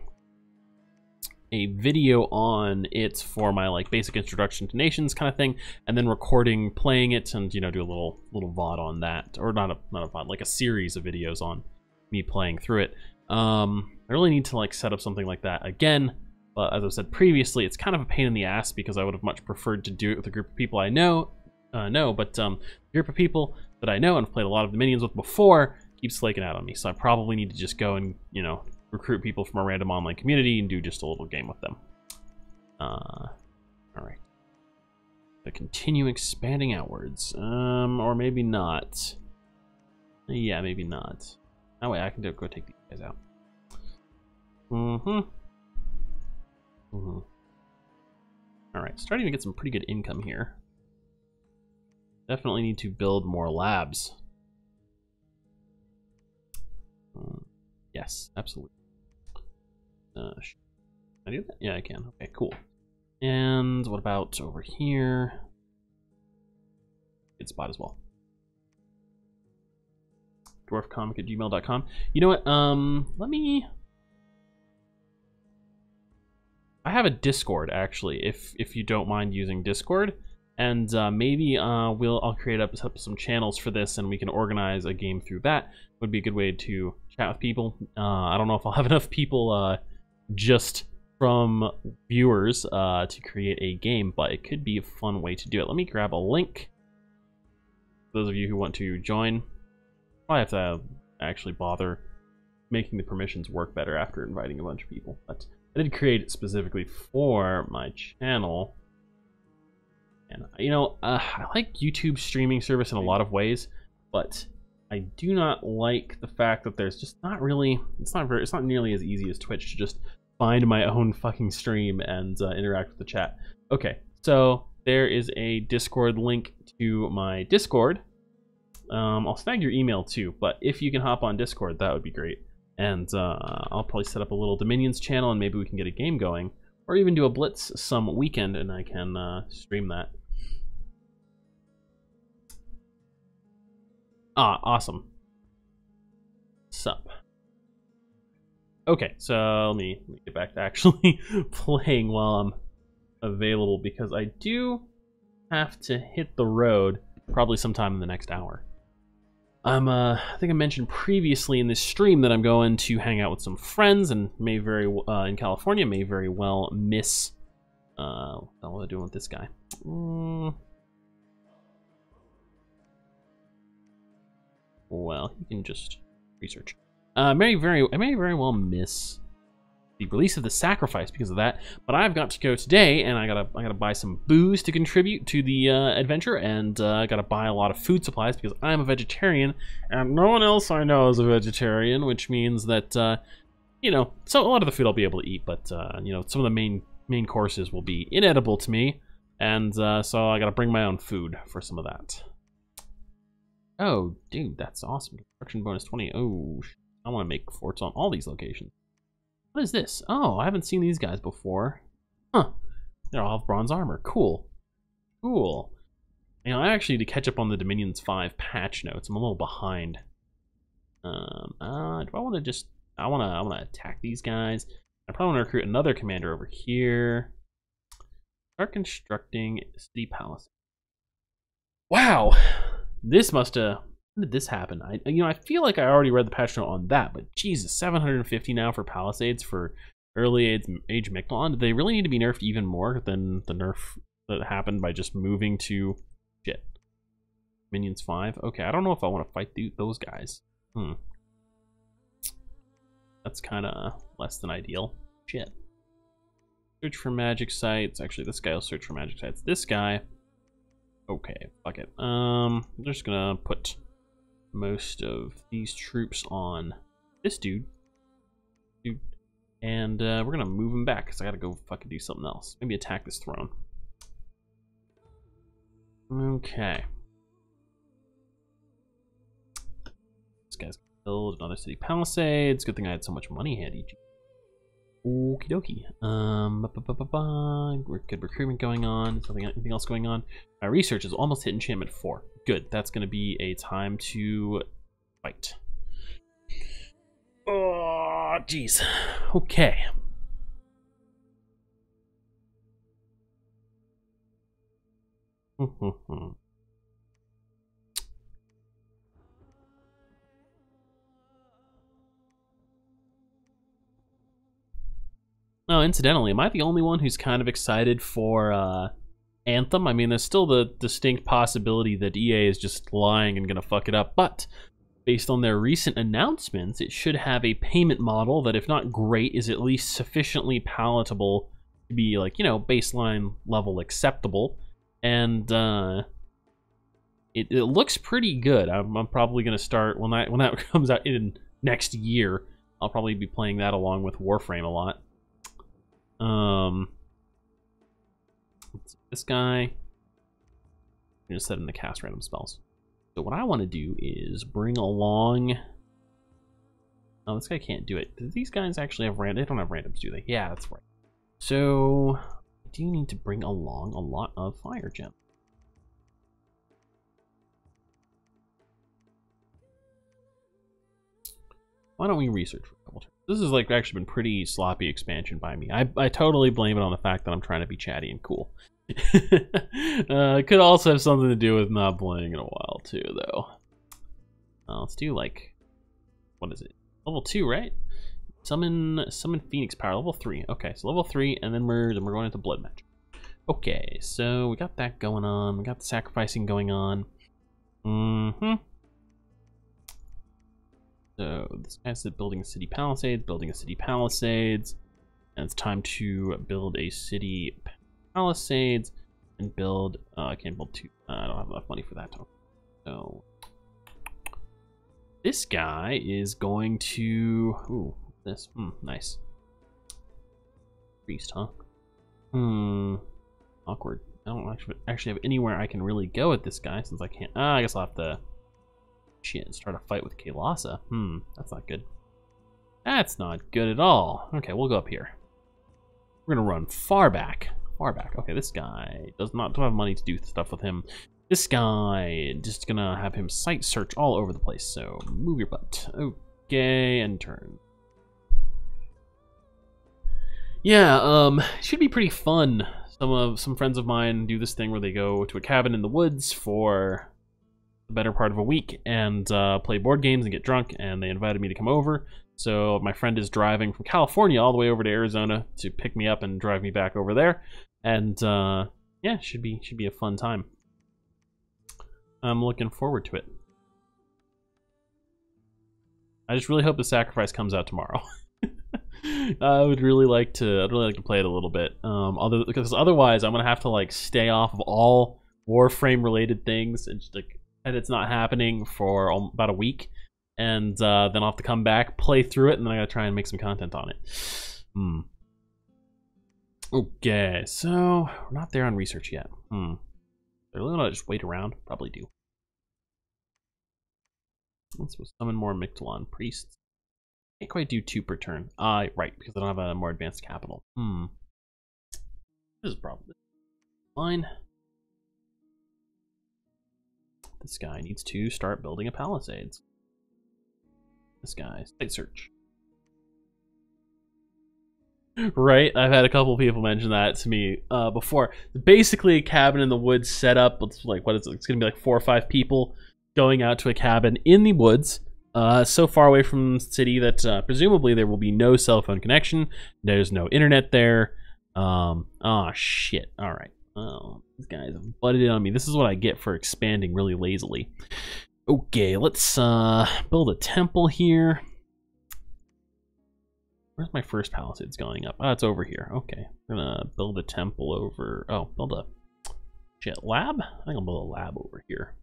a video on it for my like basic introduction to nations kind of thing, and then recording playing it and do a little VOD on that, or not a VOD, like a series of videos on me playing through it. I really need to like set up something like that again, but as I've said previously, it's kind of a pain in the ass because I would have much preferred to do it with a group of people I know, but the group of people that I know and have played a lot of Dominions with before keeps flaking out on me, so I probably need to just go and recruit people from a random online community and do just a little game with them. All right. But continue expanding outwards, or maybe not. Yeah, maybe not. That way I can go take these guys out. All right, starting to get some pretty good income here. Definitely need to build more labs. Yes, absolutely. Can I do that? Yeah, I can. Okay, cool. And what about over here? Good spot as well. dwarfcomic@gmail.com. You know what? I have a Discord actually. If you don't mind using Discord, and maybe I'll set up some channels for this, and we can organize a game through that. Would be a good way to chat with people. I don't know if I'll have enough people just from viewers to create a game, but it could be a fun way to do it. Let me grab a link. For those of you who want to join, I have to actually bother making the permissions work better after inviting a bunch of people. But I did create it specifically for my channel. And I like YouTube streaming service in a lot of ways, but I do not like the fact that there's just not really, it's not nearly as easy as Twitch to just find my own fucking stream and interact with the chat. Okay, so there is a Discord link to my Discord. I'll snag your email too, but if you can hop on Discord, that would be great. And I'll probably set up a little Dominions channel, and maybe we can get a game going, or even do a Blitz some weekend, and I can stream that. Ah, awesome. Sup. Okay, so let me get back to actually playing while I'm available, because I do have to hit the road probably sometime in the next hour. I think I mentioned previously in this stream that I'm going to hang out with some friends, and in California, may very well miss. What the hell am I doing with this guy? Well, he can just research. I may very well miss the release of the sacrifice because of that, but I've got to go today, and I gotta buy some booze to contribute to the adventure, and I gotta buy a lot of food supplies because I'm a vegetarian, and no one else I know is a vegetarian, which means that so a lot of the food I'll be able to eat, but some of the main courses will be inedible to me, and so I gotta bring my own food for some of that. Oh, dude, that's awesome. Construction bonus 20. Oh, I want to make forts on all these locations. What is this? Oh, I haven't seen these guys before. Huh. They all have bronze armor. Cool. Cool. I actually need to catch up on the Dominions 5 patch notes. I'm a little behind. Do I want to just... I want to attack these guys. I probably want to recruit another commander over here. Start constructing city palace. Wow, this must have. When did this happen? I feel like I already read the patch note on that, but Jesus, 750 now for palisades for early age Mictlan. Did they really need to be nerfed even more than the nerf that happened by just moving to shit? Minions 5. Okay, I don't know if I want to fight those guys. That's kind of less than ideal. Shit. Search for magic sites. Actually, this guy will search for magic sites. This guy. Okay, fuck it. I'm just gonna put most of these troops on this dude. And we're gonna move him back because I gotta go fucking do something else. Maybe attack this throne. Okay. This guy's gonna build another city palisades. Good thing I had so much money handy. Okie dokie. Good recruitment going on. Anything else going on? My research is almost hit enchantment 4. Good. That's going to be a time to fight. Oh, jeez. Okay. Oh, incidentally, am I the only one who's kind of excited for Anthem? I mean, there's still the distinct possibility that EA is just lying and gonna fuck it up, but based on their recent announcements, it should have a payment model that, if not great, is at least sufficiently palatable to be, like, you know, baseline level acceptable. And it looks pretty good. I'm probably gonna start when that comes out in next year. I'll probably be playing that along with Warframe a lot. This guy, I'm gonna set him to cast random spells. So what I want to do is bring along. Oh, this guy can't do it. Do these guys actually have random? They don't have randoms, do they? Yeah, that's right. So I do need to bring along a lot of fire gems. Why don't we research for a couple turns? This has like actually been pretty sloppy expansion by me. I totally blame it on the fact that I'm trying to be chatty and cool. It could also have something to do with not playing in a while too, though. Let's do like, what is it? Level 2, right? Summon Phoenix power, level 3. Okay, so level 3, and then we're going into blood magic. Okay, so we got that going on. We got the sacrificing going on. So this guy's building a city palisades, and it's time to build a city palisades and build. I can't build 2. I don't have enough money for that. So this guy is going to. Ooh, this. Nice. Priest, huh? Awkward. I don't actually have anywhere I can really go with this guy since I can't. I guess I'll have to. Shit, start a fight with Kaelasa. That's not good. That's not good at all. Okay, we'll go up here. We're gonna run far back. Okay, this guy don't have money to do stuff with him. This guy, just gonna have him site search all over the place. So move your butt. Okay, and turn. Yeah, it should be pretty fun. Some friends of mine do this thing where they go to a cabin in the woods for the better part of a week and play board games and get drunk, and they invited me to come over. So my friend is driving from California all the way over to Arizona to pick me up and drive me back over there, and yeah, should be a fun time. I'm looking forward to it. I just really hope the sacrifice comes out tomorrow. I'd really like to play it a little bit, because otherwise I'm gonna have to like stay off of all Warframe related things and just like. And it's not happening for about a week, and then I'll have to come back, play through it, and then I gotta try and make some content on it. Okay, so we're not there on research yet. I really want to just wait around. Probably do. Let's summon more Mictlan priests. Can't quite do 2 per turn. Right, because I don't have a more advanced capital. This is probably fine. This guy needs to start building a palisades. This guy, site search. Right? I've had a couple people mention that to me before. Basically, a cabin in the woods set up. It's like, what is it? It's going to be like 4 or 5 people going out to a cabin in the woods, so far away from the city that presumably there will be no cell phone connection. There's no internet there. Oh, shit. All right. Oh, these guys have butted in on me. This is what I get for expanding really lazily. Okay, let's build a temple here. Where's my first palisades going up? Oh, it's over here. Okay, we're gonna build a temple over. Oh, build a shit lab. I think I'll build a lab over here.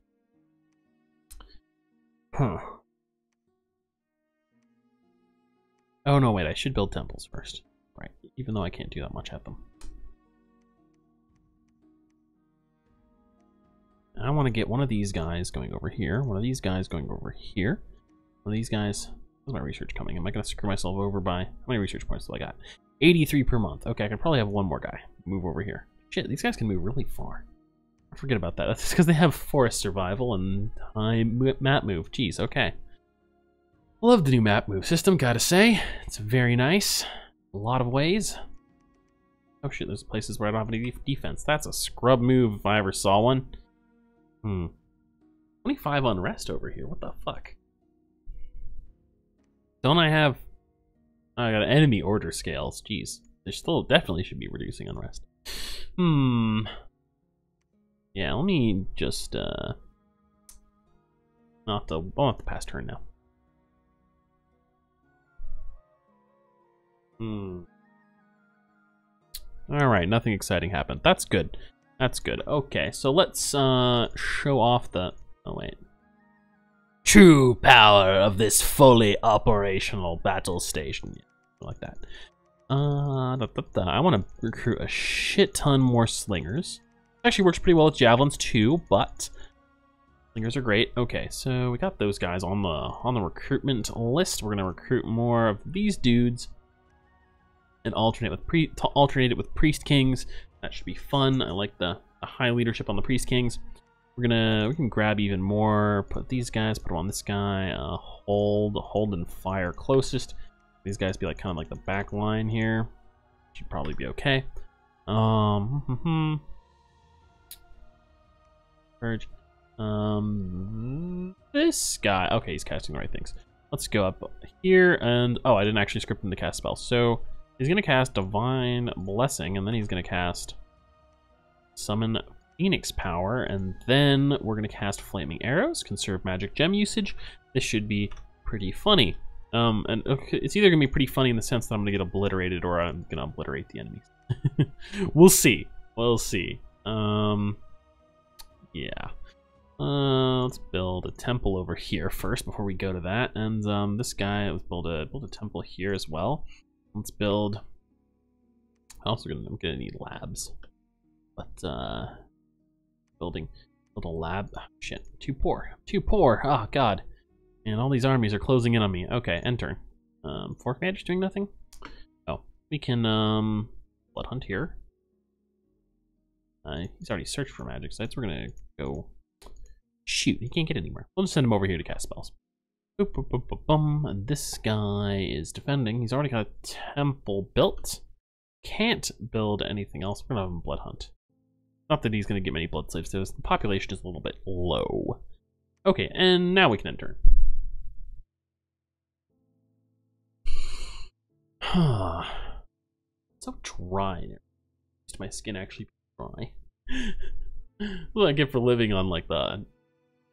Huh. Oh no, wait. I should build temples first, right? Even though I can't do that much at them. I want to get one of these guys going over here. One of these guys going over here. One of these guys. Where's my research coming? Am I going to screw myself over by... How many research points do I got? 83 per month. Okay, I can probably have one more guy move over here. Shit, these guys can move really far. I forget about that. That's because they have forest survival and map move. Jeez, okay. I love the new map move system, gotta say. It's very nice. A lot of ways. Oh shit, there's places where I don't have any defense. That's a scrub move if I ever saw one. 25 unrest over here. What the fuck? Don't I have... I got enemy order scales. Jeez. They still definitely should be reducing unrest. Yeah, let me just... I'll have to pass turn now. Alright, nothing exciting happened. That's good. That's good. Okay, so let's show off the... Oh, wait. True power of this fully operational battle station. Yeah, like that. I want to recruit a shit ton more slingers. Actually works pretty well with javelins too, but slingers are great. Okay, so we got those guys on the recruitment list. We're gonna recruit more of these dudes and alternate it with priest kings. That should be fun. I like the high leadership on the priest kings. We can grab even more, put these guys, put them on this guy, hold and fire closest. These guys be like kind of like the back line here. Should probably be okay. Purge. This guy, okay, he's casting the right things. Let's go up here and, oh, I didn't actually script him to cast spells. So he's gonna cast Divine Blessing and then he's gonna cast Summon Phoenix Power, and then we're going to cast Flaming Arrows, conserve magic gem usage. This should be pretty funny. And it's either going to be pretty funny in the sense that I'm going to get obliterated or I'm going to obliterate the enemies. We'll see. We'll see. Yeah. Let's build a temple over here first before we go to that. And this guy, let's build a temple here as well. Let's build... I'm going to need labs. But, build a lab. Oh, shit, too poor. Oh god. And all these armies are closing in on me. Okay, end turn. Fork Mage doing nothing? Oh, we can blood hunt here. He's already searched for magic sites. We're gonna go shoot. He can't get anywhere. We'll just send him over here to cast spells. Boop, boop, boop, boop, boom. And this guy is defending. He's already got a temple built. Can't build anything else. We're gonna have him blood hunt. Not that he's going to get many blood slaves, the population is a little bit low. Okay, and now we can enter. So dry. My skin actually dry. What I get for living on like the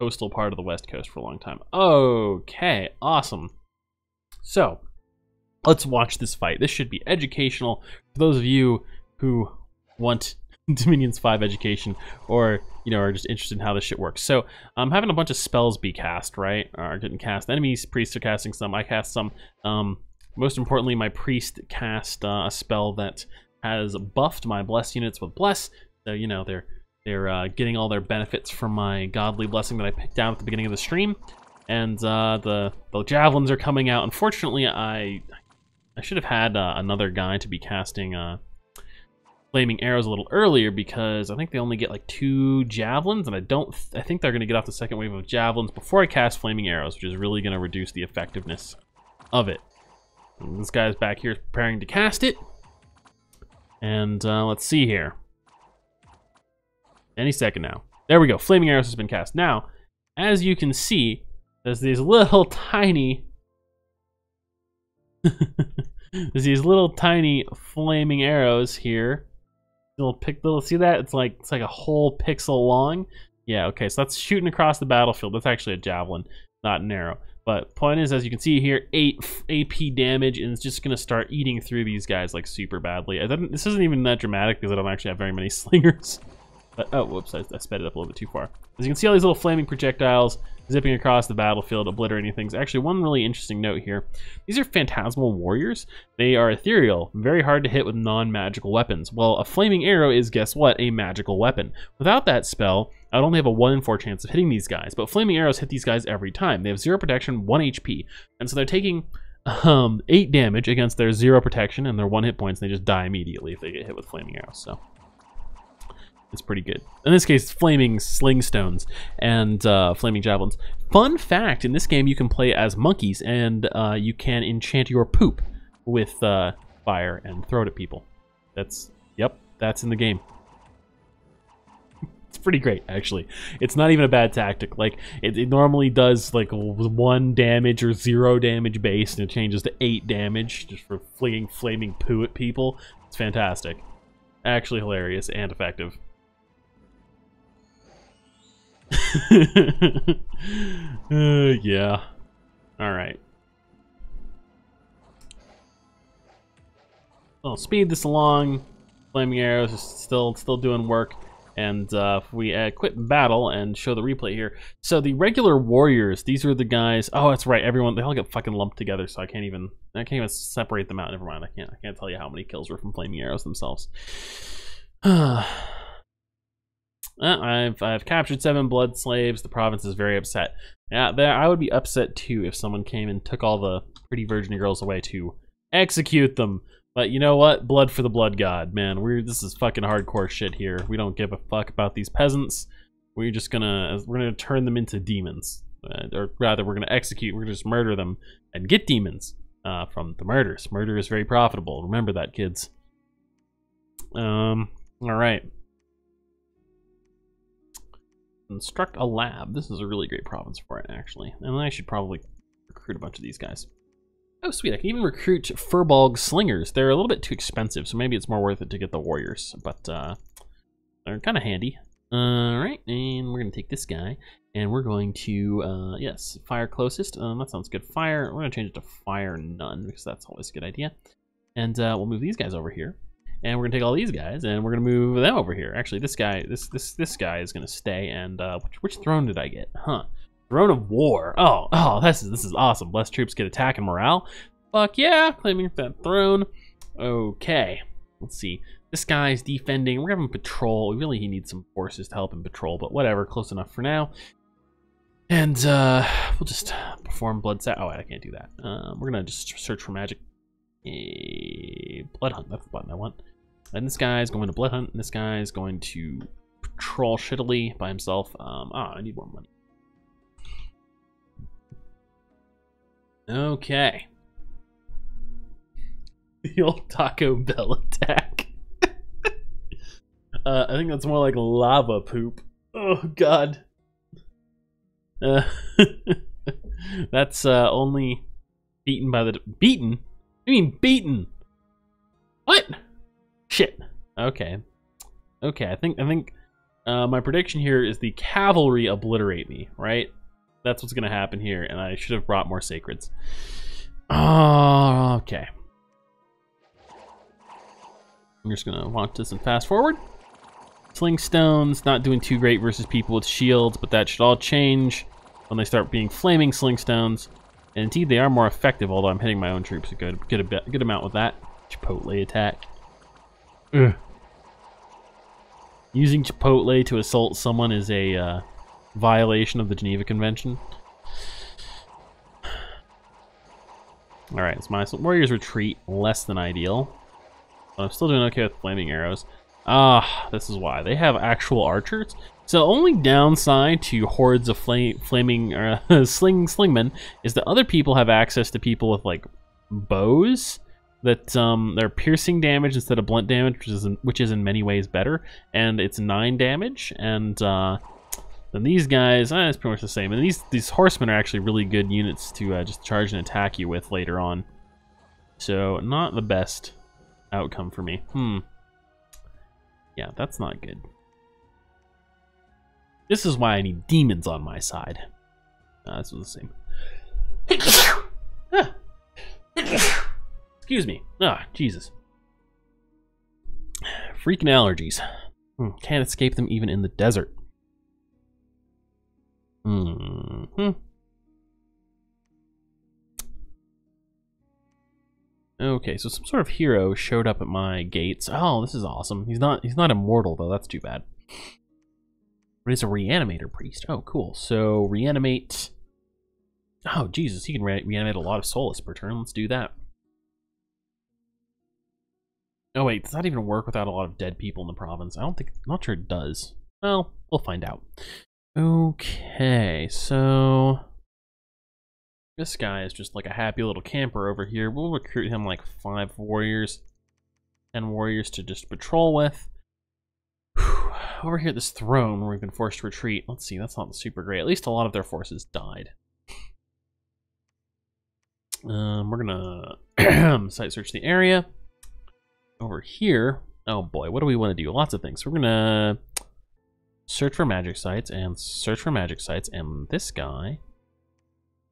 coastal part of the West Coast for a long time. Okay, awesome. So, let's watch this fight. This should be educational for those of you who want Dominions 5 education, or are just interested in how this shit works. So I'm having a bunch of spells be cast, right? Or getting cast. Enemies, priests are casting some. I cast some. Most importantly, my priest cast a spell that has buffed my bless units with bless. So they're getting all their benefits from my godly blessing that I picked out at the beginning of the stream. And the javelins are coming out. Unfortunately, I should have had another guy to be casting Flaming Arrows a little earlier, because I think they only get like 2 javelins, and I think they're going to get off the second wave of javelins before I cast Flaming Arrows, which is really going to reduce the effectiveness of it. And this guy's back here preparing to cast it. And let's see here. Any second now. There we go. Flaming arrows has been cast. Now, as you can see, there's these little tiny... there's these little tiny flaming arrows here. See that? It's like a whole pixel long. Yeah, okay, so that's shooting across the battlefield. That's actually a javelin, not an arrow. But point is, as you can see here, 8 AP damage, and it's just gonna start eating through these guys like super badly. This isn't even that dramatic because I don't actually have very many slingers. But, oh, whoops, I sped it up a little bit too far. As you can see, all these little flaming projectiles zipping across the battlefield, obliterating things. Actually, one really interesting note here. These are phantasmal warriors. They are ethereal, very hard to hit with non-magical weapons. Well, a flaming arrow is, guess what, a magical weapon. Without that spell, I'd only have a 1 in 4 chance of hitting these guys, but flaming arrows hit these guys every time. They have 0 protection, 1 HP, and so they're taking 8 damage against their 0 protection and their 1 hit points, and they just die immediately if they get hit with flaming arrows, so... it's pretty good. In this case, flaming sling stones and flaming javelins. Fun fact, in this game you can play as monkeys and you can enchant your poop with fire and throw it at people. Yep, that's in the game. It's pretty great, actually. It's not even a bad tactic. Like, it normally does like 1 damage or 0 damage base, and it changes to 8 damage just for flinging flaming poo at people. It's fantastic. Actually hilarious and effective. Yeah. Alright. I'll speed this along. Flaming arrows are still doing work. And if we quit battle and show the replay here. So the regular warriors, these are the guys. Oh, that's right. Everyone, they all get fucking lumped together, so I can't even separate them out. Never mind. I can't tell you how many kills were from flaming arrows themselves. I've captured 7 blood slaves. The province is very upset. Yeah, I would be upset too if someone came and took all the pretty virgin girls away to execute them. But you know what? Blood for the blood god, man. This is fucking hardcore shit here. We don't give a fuck about these peasants. We're gonna turn them into demons, or rather, we're gonna just murder them and get demons from the murders. Murder is very profitable. Remember that, kids. All right. Construct a lab. This is a really great province for it, actually. And I should probably recruit a bunch of these guys. Oh, sweet. I can even recruit Furbolg Slingers. They're a little bit too expensive, so maybe it's more worth it to get the warriors. But they're kind of handy. All right, and we're going to take this guy, and we're going to, yes, fire closest. That sounds good. Fire, we're going to change it to fire none, because that's always a good idea. And we'll move these guys over here. And we're gonna take all these guys, and we're gonna move them over here. Actually, this guy is gonna stay. And which throne did I get? Huh? Throne of War. Oh, this is awesome. Less troops get attack and morale. Fuck yeah, claiming that throne. Okay, let's see. This guy's defending. We're gonna have him patrol. He needs some forces to help him patrol, but whatever. Close enough for now. And we'll just perform blood sat. Oh, I can't do that. We're gonna just search for magic. Blood hunt. That's the button I want. And this guy's going to blood hunt, and this guy's going to patrol shittily by himself. I need more money. Okay. The old Taco Bell attack. I think that's more like lava poop. Oh, God. That's only beaten by the... Beaten? I mean beaten. What? Shit. Okay. I think my prediction here is the cavalry obliterate me, right? That's what's gonna happen here, and I should have brought more sacreds. Okay. I'm just gonna launch this and fast forward. Sling stones, not doing too great versus people with shields, but that should all change when they start being flaming sling stones. And indeed, they are more effective, although I'm hitting my own troops a good amount with that. Chipotle attack. Ugh. Using Chipotle to assault someone is a violation of the Geneva Convention. Alright, so my warriors retreat. Less than ideal. But I'm still doing okay with flaming arrows. This is why. They have actual archers. So only downside to hordes of flaming slingmen is that other people have access to people with like bows. that they're piercing damage instead of blunt damage, which is in many ways better, and it's 9 damage. And then these guys, it's pretty much the same. And these horsemen are actually really good units to just charge and attack you with later on. So not the best outcome for me. Yeah, that's not good. This is why I need demons on my side. This was the same. Excuse me. Jesus. Freaking allergies. Can't escape them even in the desert. Okay, so some sort of hero showed up at my gates. Oh, this is awesome. He's not immortal though. That's too bad. But he's a reanimator priest. Oh, cool. So reanimate. Oh, Jesus, he can reanimate a lot of soulless per turn. Let's do that. Oh wait, does that even work without a lot of dead people in the province? I'm not sure it does. Well, we'll find out. Okay, so this guy is just like a happy little camper over here. We'll recruit him like 5 warriors, 10 warriors to just patrol with. Whew. Over here at this throne where we've been forced to retreat. Let's see, that's not super great. At least a lot of their forces died. We're gonna site search the area. Over here, oh boy, what do we want to do? Lots of things. We're gonna search for magic sites and search for magic sites, and this guy,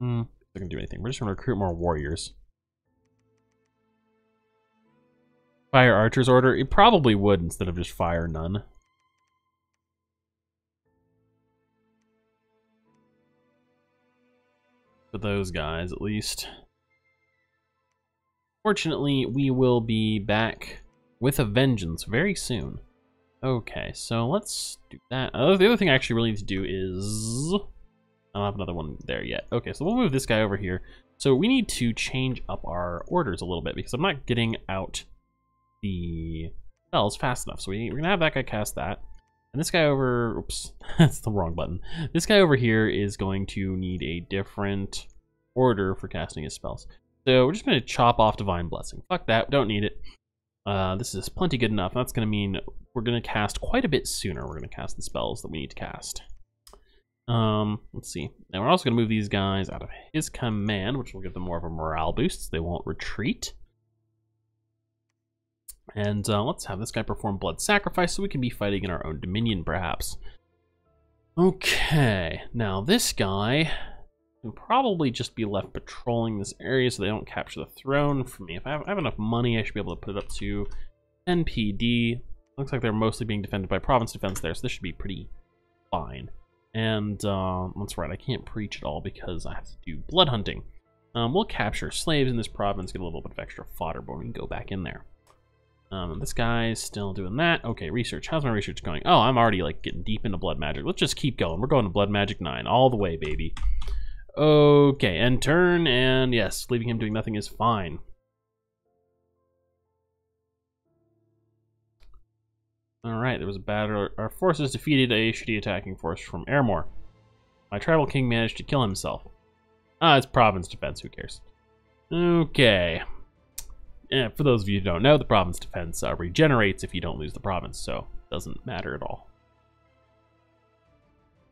not gonna do anything. We're just gonna recruit more warriors. Fire archers order? It probably would instead of just fire none. For those guys, at least. Fortunately, we will be back with a vengeance very soon. Okay, so let's do that. The other thing I actually really need to do is... I don't have another one there yet. Okay, so we'll move this guy over here. So we need to change up our orders a little bit because I'm not getting out the spells fast enough. So we're going to have that guy cast that. And this guy over... Oops, that's the wrong button. This guy over here is going to need a different order for casting his spells. So we're just going to chop off Divine Blessing. Fuck that, don't need it. This is plenty good enough. That's going to mean we're going to cast quite a bit sooner. We're going to cast the spells that we need to cast. Let's see. Now we're also going to move these guys out of his command, which will give them more of a morale boost so they won't retreat. And let's have this guy perform Blood Sacrifice so we can be fighting in our own dominion, perhaps. Okay, now this guy can probably just be left patrolling this area so they don't capture the throne for me. If I have enough money, I should be able to put it up to 10 PD. Looks like they're mostly being defended by province defense there, so this should be pretty fine. And that's right, I can't preach at all because I have to do blood hunting. We'll capture slaves in this province, get a little bit of extra fodder, but we can go back in there. This guy's still doing that. Okay, research. How's my research going? Oh, I'm already like getting deep into blood magic. Let's just keep going. We're going to blood magic 9 all the way, baby. Okay, end turn, and yes, leaving him doing nothing is fine. Alright, there was a battle. Our forces defeated a shitty attacking force from Airmore. My tribal king managed to kill himself. It's province defense, who cares? Okay. For those of you who don't know, the province defense regenerates if you don't lose the province, so it doesn't matter at all.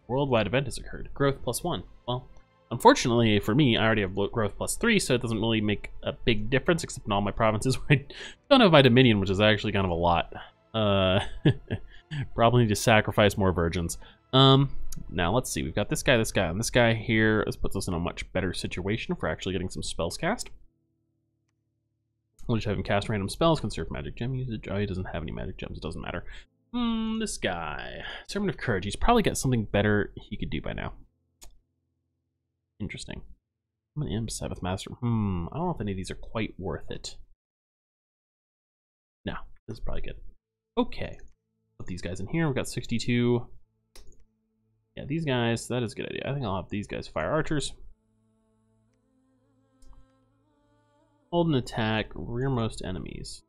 Worldwide event has occurred. Growth +1. Well, unfortunately for me, I already have growth +3, so it doesn't really make a big difference, except in all my provinces where I don't have my dominion, which is actually kind of a lot. Probably need to sacrifice more virgins. Now let's see, we've got this guy, and this guy here. This puts us in a much better situation for actually getting some spells cast. We'll just have him cast random spells, conserve magic gem usage. Oh, he doesn't have any magic gems, it doesn't matter. This guy, Servant of Courage, he's probably got something better he could do by now. Interesting. I'm an Imp, Sabbath Master. I don't know if any of these are quite worth it. No, this is probably good. Okay, put these guys in here. We've got 62. Yeah, these guys, that is a good idea. I think I'll have these guys fire archers. Hold and attack rearmost enemies.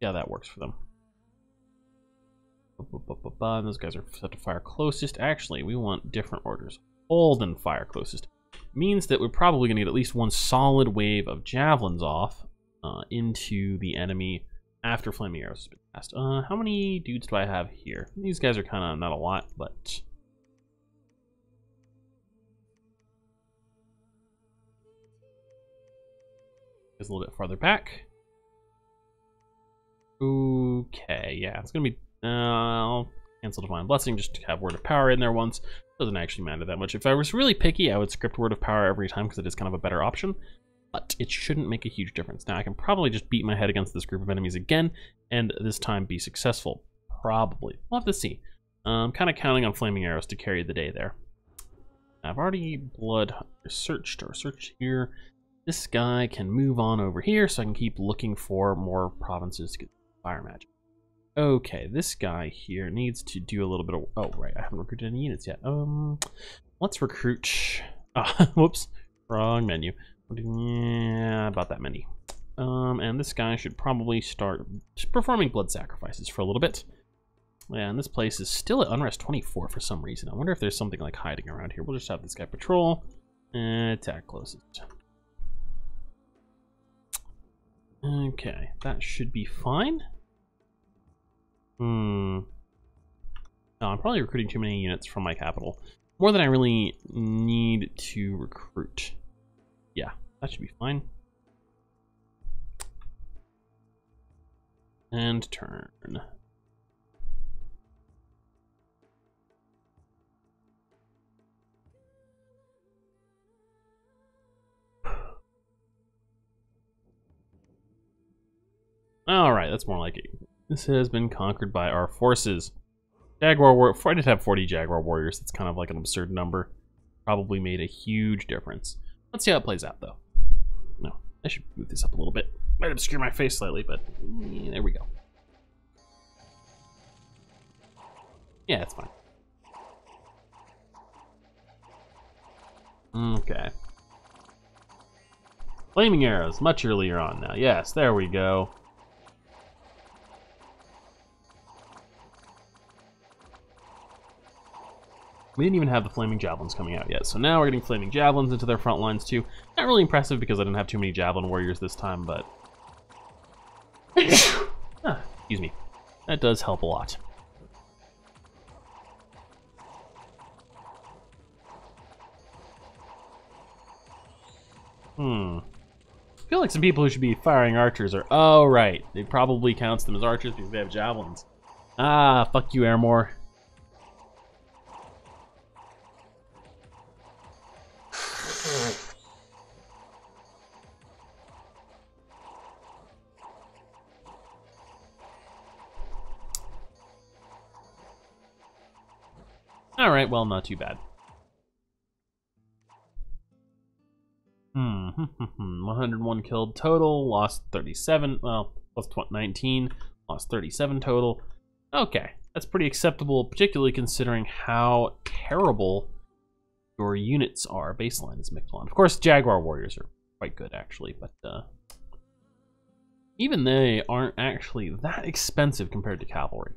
Yeah, that works for them. And those guys are set to fire closest. Actually, we want different orders. Hold and fire closest. Means that we're probably going to get at least one solid wave of javelins off. into the enemy after flaming arrows has been cast. How many dudes do I have here? These guys are kind of not a lot, but is a little bit farther back. Okay, yeah, it's gonna be. I'll cancel Divine Blessing just to have Word of Power in there once. Doesn't actually matter that much. If I was really picky, I would script Word of Power every time because it is kind of a better option. But it shouldn't make a huge difference. Now I can probably just beat my head against this group of enemies again, and this time be successful. Probably. We'll have to see. I'm kind of counting on Flaming Arrows to carry the day there. I've already blood searched here. This guy can move on over here, so I can keep looking for more provinces to get fire magic. Okay, this guy here needs to do a little bit of... Oh, right, I haven't recruited any units yet. Let's recruit... whoops, wrong menu. Yeah, about that many. And this guy should probably start performing blood sacrifices for a little bit. Yeah, and this place is still at Unrest 24 for some reason. I wonder if there's something like hiding around here. We'll just have this guy patrol and attack closest. Okay, that should be fine. No, I'm probably recruiting too many units from my capital. More than I really need to recruit. Yeah, that should be fine. And turn. Alright, that's more like it. This has been conquered by our forces. Jaguar Warrior. I did have 40 Jaguar Warriors. That's kind of like an absurd number. Probably made a huge difference. Let's see how it plays out, though. No, I should move this up a little bit. Might obscure my face slightly, but yeah, there we go. Yeah, it's fine. Okay. Flaming arrows, much earlier on now. Yes, there we go. We didn't even have the flaming javelins coming out yet, so now we're getting flaming javelins into their front lines too. Not really impressive because I didn't have too many javelin warriors this time, but excuse me, that does help a lot. I feel like some people who should be firing archers are... Oh, right. It probably counts them as archers because they have javelins. Ah, fuck you, Airmore. Alright, well, not too bad. 101 killed total, lost 37, well, plus 19, lost 37 total. Okay, that's pretty acceptable, particularly considering how terrible your units are. Baseline is Mictlan. Of course, Jaguar Warriors are quite good, actually, but even they aren't actually that expensive compared to cavalry.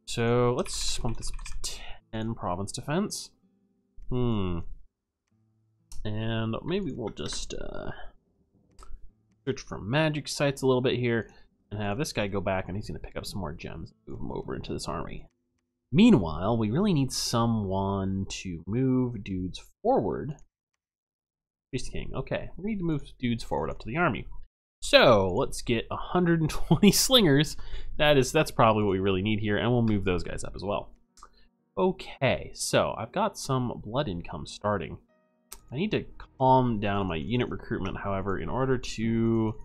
So let's bump this up to 10 province defense. And maybe we'll just search for magic sites a little bit here and have this guy go back, and he's going to pick up some more gems and move them over into this army. Meanwhile, we really need someone to move dudes forward. Priest King. Okay, we need to move dudes forward up to the army. So let's get 120 slingers. That's probably what we really need here, and we'll move those guys up as well. Okay, so I've got some blood income starting. I need to calm down my unit recruitment, however, in order to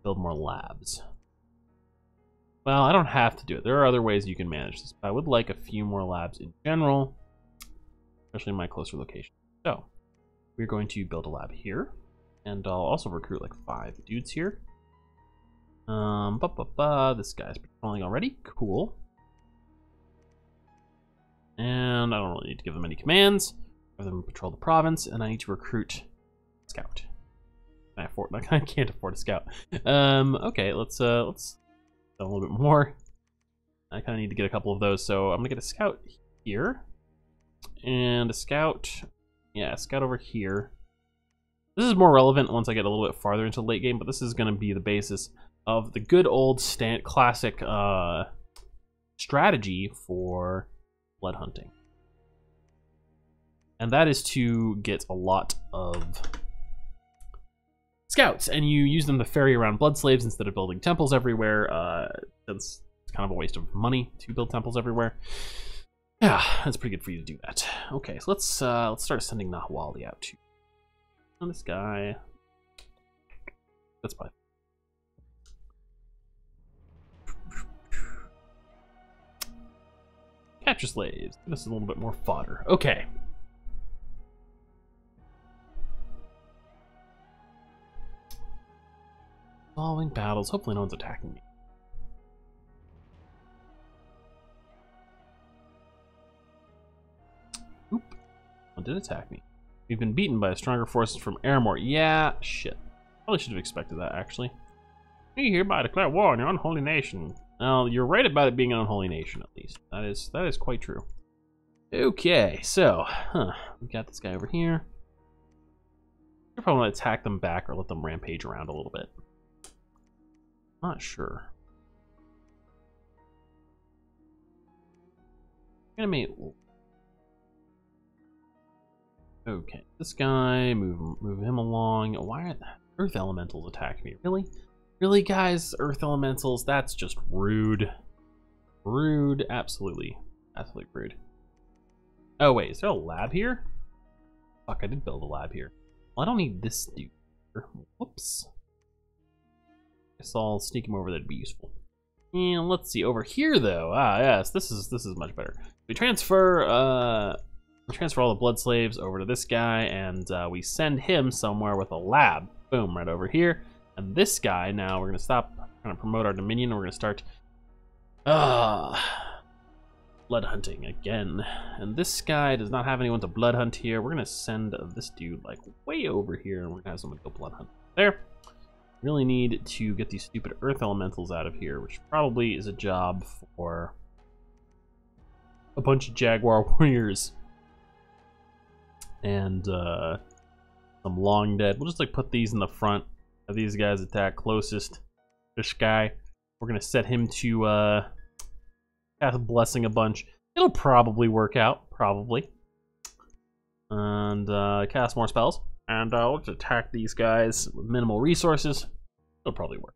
build more labs. Well, I don't have to do it. There are other ways you can manage this, but I would like a few more labs in general, especially in my closer location. So we're going to build a lab here, and I'll also recruit like 5 dudes here. This guy's patrolling already. Cool. And I don't really need to give them any commands. Have them patrol the province, and I need to recruit a scout. I can't afford a scout. Okay, let's do a little bit more. I kind of need to get a couple of those, so I'm gonna get a scout here, and a scout, yeah, a scout over here, This is more relevant once I get a little bit farther into the late game, but this is going to be the basis of the good old classic strategy for blood hunting. And that is to get a lot of scouts, and you use them to ferry around blood slaves instead of building temples everywhere. It's kind of a waste of money to build temples everywhere. Yeah, that's pretty good for you to do that. Okay, so let's start sending Nahwali out to this guy. That's fine. Capture slaves. This is a little bit more fodder. Okay. Solving battles. Hopefully no one's attacking me. Oop. One did attack me. We've been beaten by stronger forces from Airmore. Yeah, shit. Probably should have expected that, actually. You hereby declare war on your unholy nation. Now, you're right about it being an unholy nation, at least. That is quite true. Okay, so, we got this guy over here. I probably want to attack them back or let them rampage around a little bit. Not sure. Animate. Okay, this guy, move him along. Why are the Earth Elementals attacking me? Really? Really, guys? Earth Elementals? That's just rude. Rude. Absolutely. Absolutely rude. Oh, wait. Is there a lab here? Fuck, I did build a lab here. Well, I don't need this dude. Whoops. I guess I'll sneak him over. That'd be useful. And let's see. Over here, though. Ah, yes. This is much better. We transfer all the blood slaves over to this guy, and we send him somewhere with a lab. Boom, right over here. And this guy, now we're going to stop trying to promote our dominion, and we're going to start blood hunting again. And this guy does not have anyone to blood hunt here. We're going to send this dude like way over here, and we're going to have someone go blood hunt there. Really need to get these stupid earth elementals out of here, which probably is a job for a bunch of Jaguar warriors. And some long dead. We'll just like put these in the front. Have these guys attack closest. This guy, we're gonna set him to cast blessing a bunch. It'll probably work out, probably. And cast more spells. And let's attack these guys with minimal resources. It'll probably work.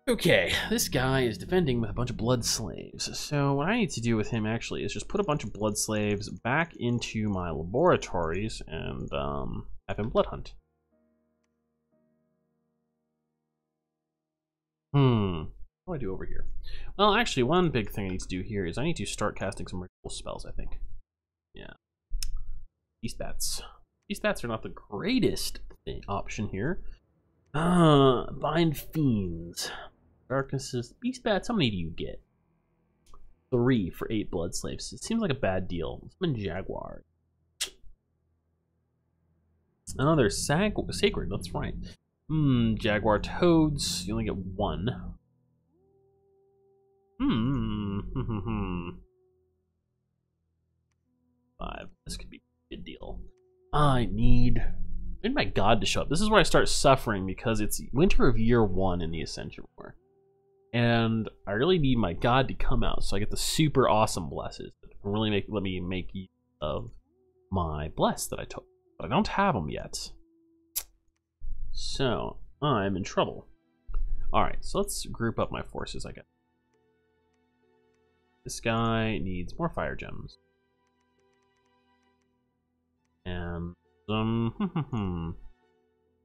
Okay, this guy is defending with a bunch of blood slaves. So what I need to do with him actually is just put a bunch of blood slaves back into my laboratories and have him blood hunt. What do I do over here? Well, actually, one big thing I need to do here is I need to start casting some ritual spells, I think. Yeah. Beast bats. Beast bats are not the greatest option here. Bind fiends. Darknesses. Beast bats, how many do you get? 3 for 8 blood slaves. It seems like a bad deal. Summon jaguar. Oh, they're sacred, that's right. Jaguar toads. You only get 1. 5. This could be a good deal. I need my god to show up. This is where I start suffering because it's winter of year 1 in the Ascension War. And I really need my god to come out so I get the super awesome blesses that really let me make use of my bless that I took. But I don't have them yet. So I'm in trouble. Alright, so let's group up my forces, I guess. This guy needs more fire gems. And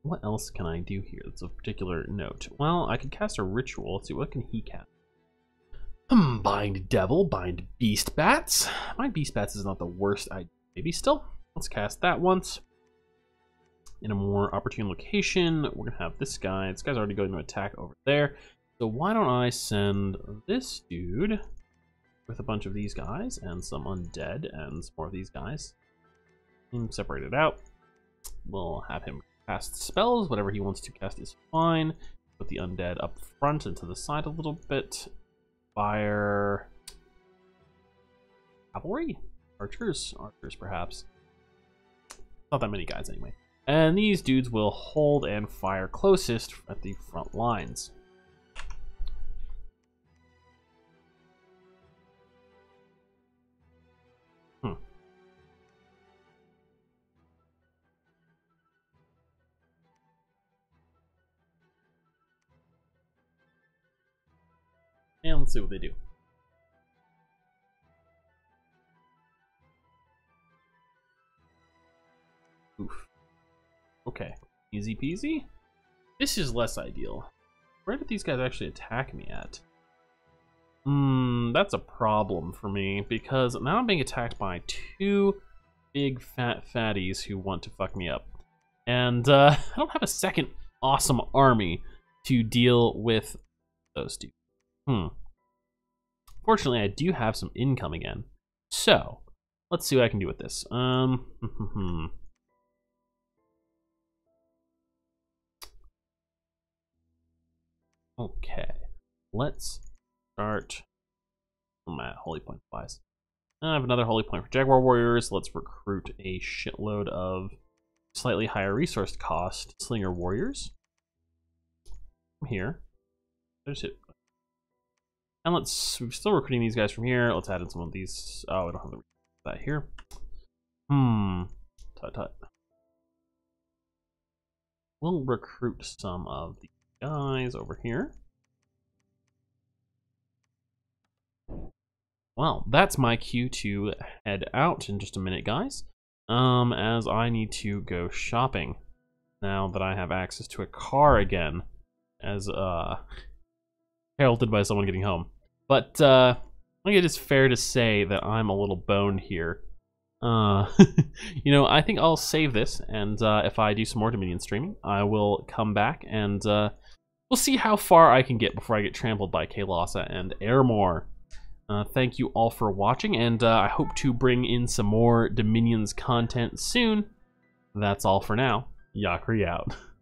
what else can I do here that's of particular note? Well, I could cast a ritual. Let's see, what can he cast? Bind devil, bind beast bats. Bind beast bats is not the worst idea. Maybe still. Let's cast that once. In a more opportune location, we're gonna have this guy. This guy's already going to attack over there. So why don't I send this dude with a bunch of these guys and some undead and some more of these guys. Separate it out. We'll have him cast spells. Whatever he wants to cast is fine. Put the undead up front and to the side a little bit. Fire. Cavalry? Archers perhaps. Not that many guys anyway. And these dudes will hold and fire closest at the front lines. And let's see what they do. Oof. Okay, easy peasy. This is less ideal. Where did these guys actually attack me at? That's a problem for me, because now I'm being attacked by two big fat fatties who want to fuck me up. And I don't have a second awesome army to deal with those two. Fortunately, I do have some income again. So, let's see what I can do with this. Okay, let's start. I'm at Holy Point supplies. I have another Holy Point for Jaguar Warriors. Let's recruit a shitload of slightly higher resource cost Slinger Warriors. Here. There's it. And we're still recruiting these guys from here. Let's add in some of these. Oh, I don't have that here. Tut. We'll recruit some of the guys over here. Well, that's my cue to head out in just a minute, guys. As I need to go shopping now that I have access to a car again, as heralded by someone getting home. But I think it is fair to say that I'm a little boned here. You know, I think I'll save this, and if I do some more Dominion streaming, I will come back and we'll see how far I can get before I get trampled by Kalasa and Airmore. Thank you all for watching, and I hope to bring in some more Dominions content soon. That's all for now. Yakri out.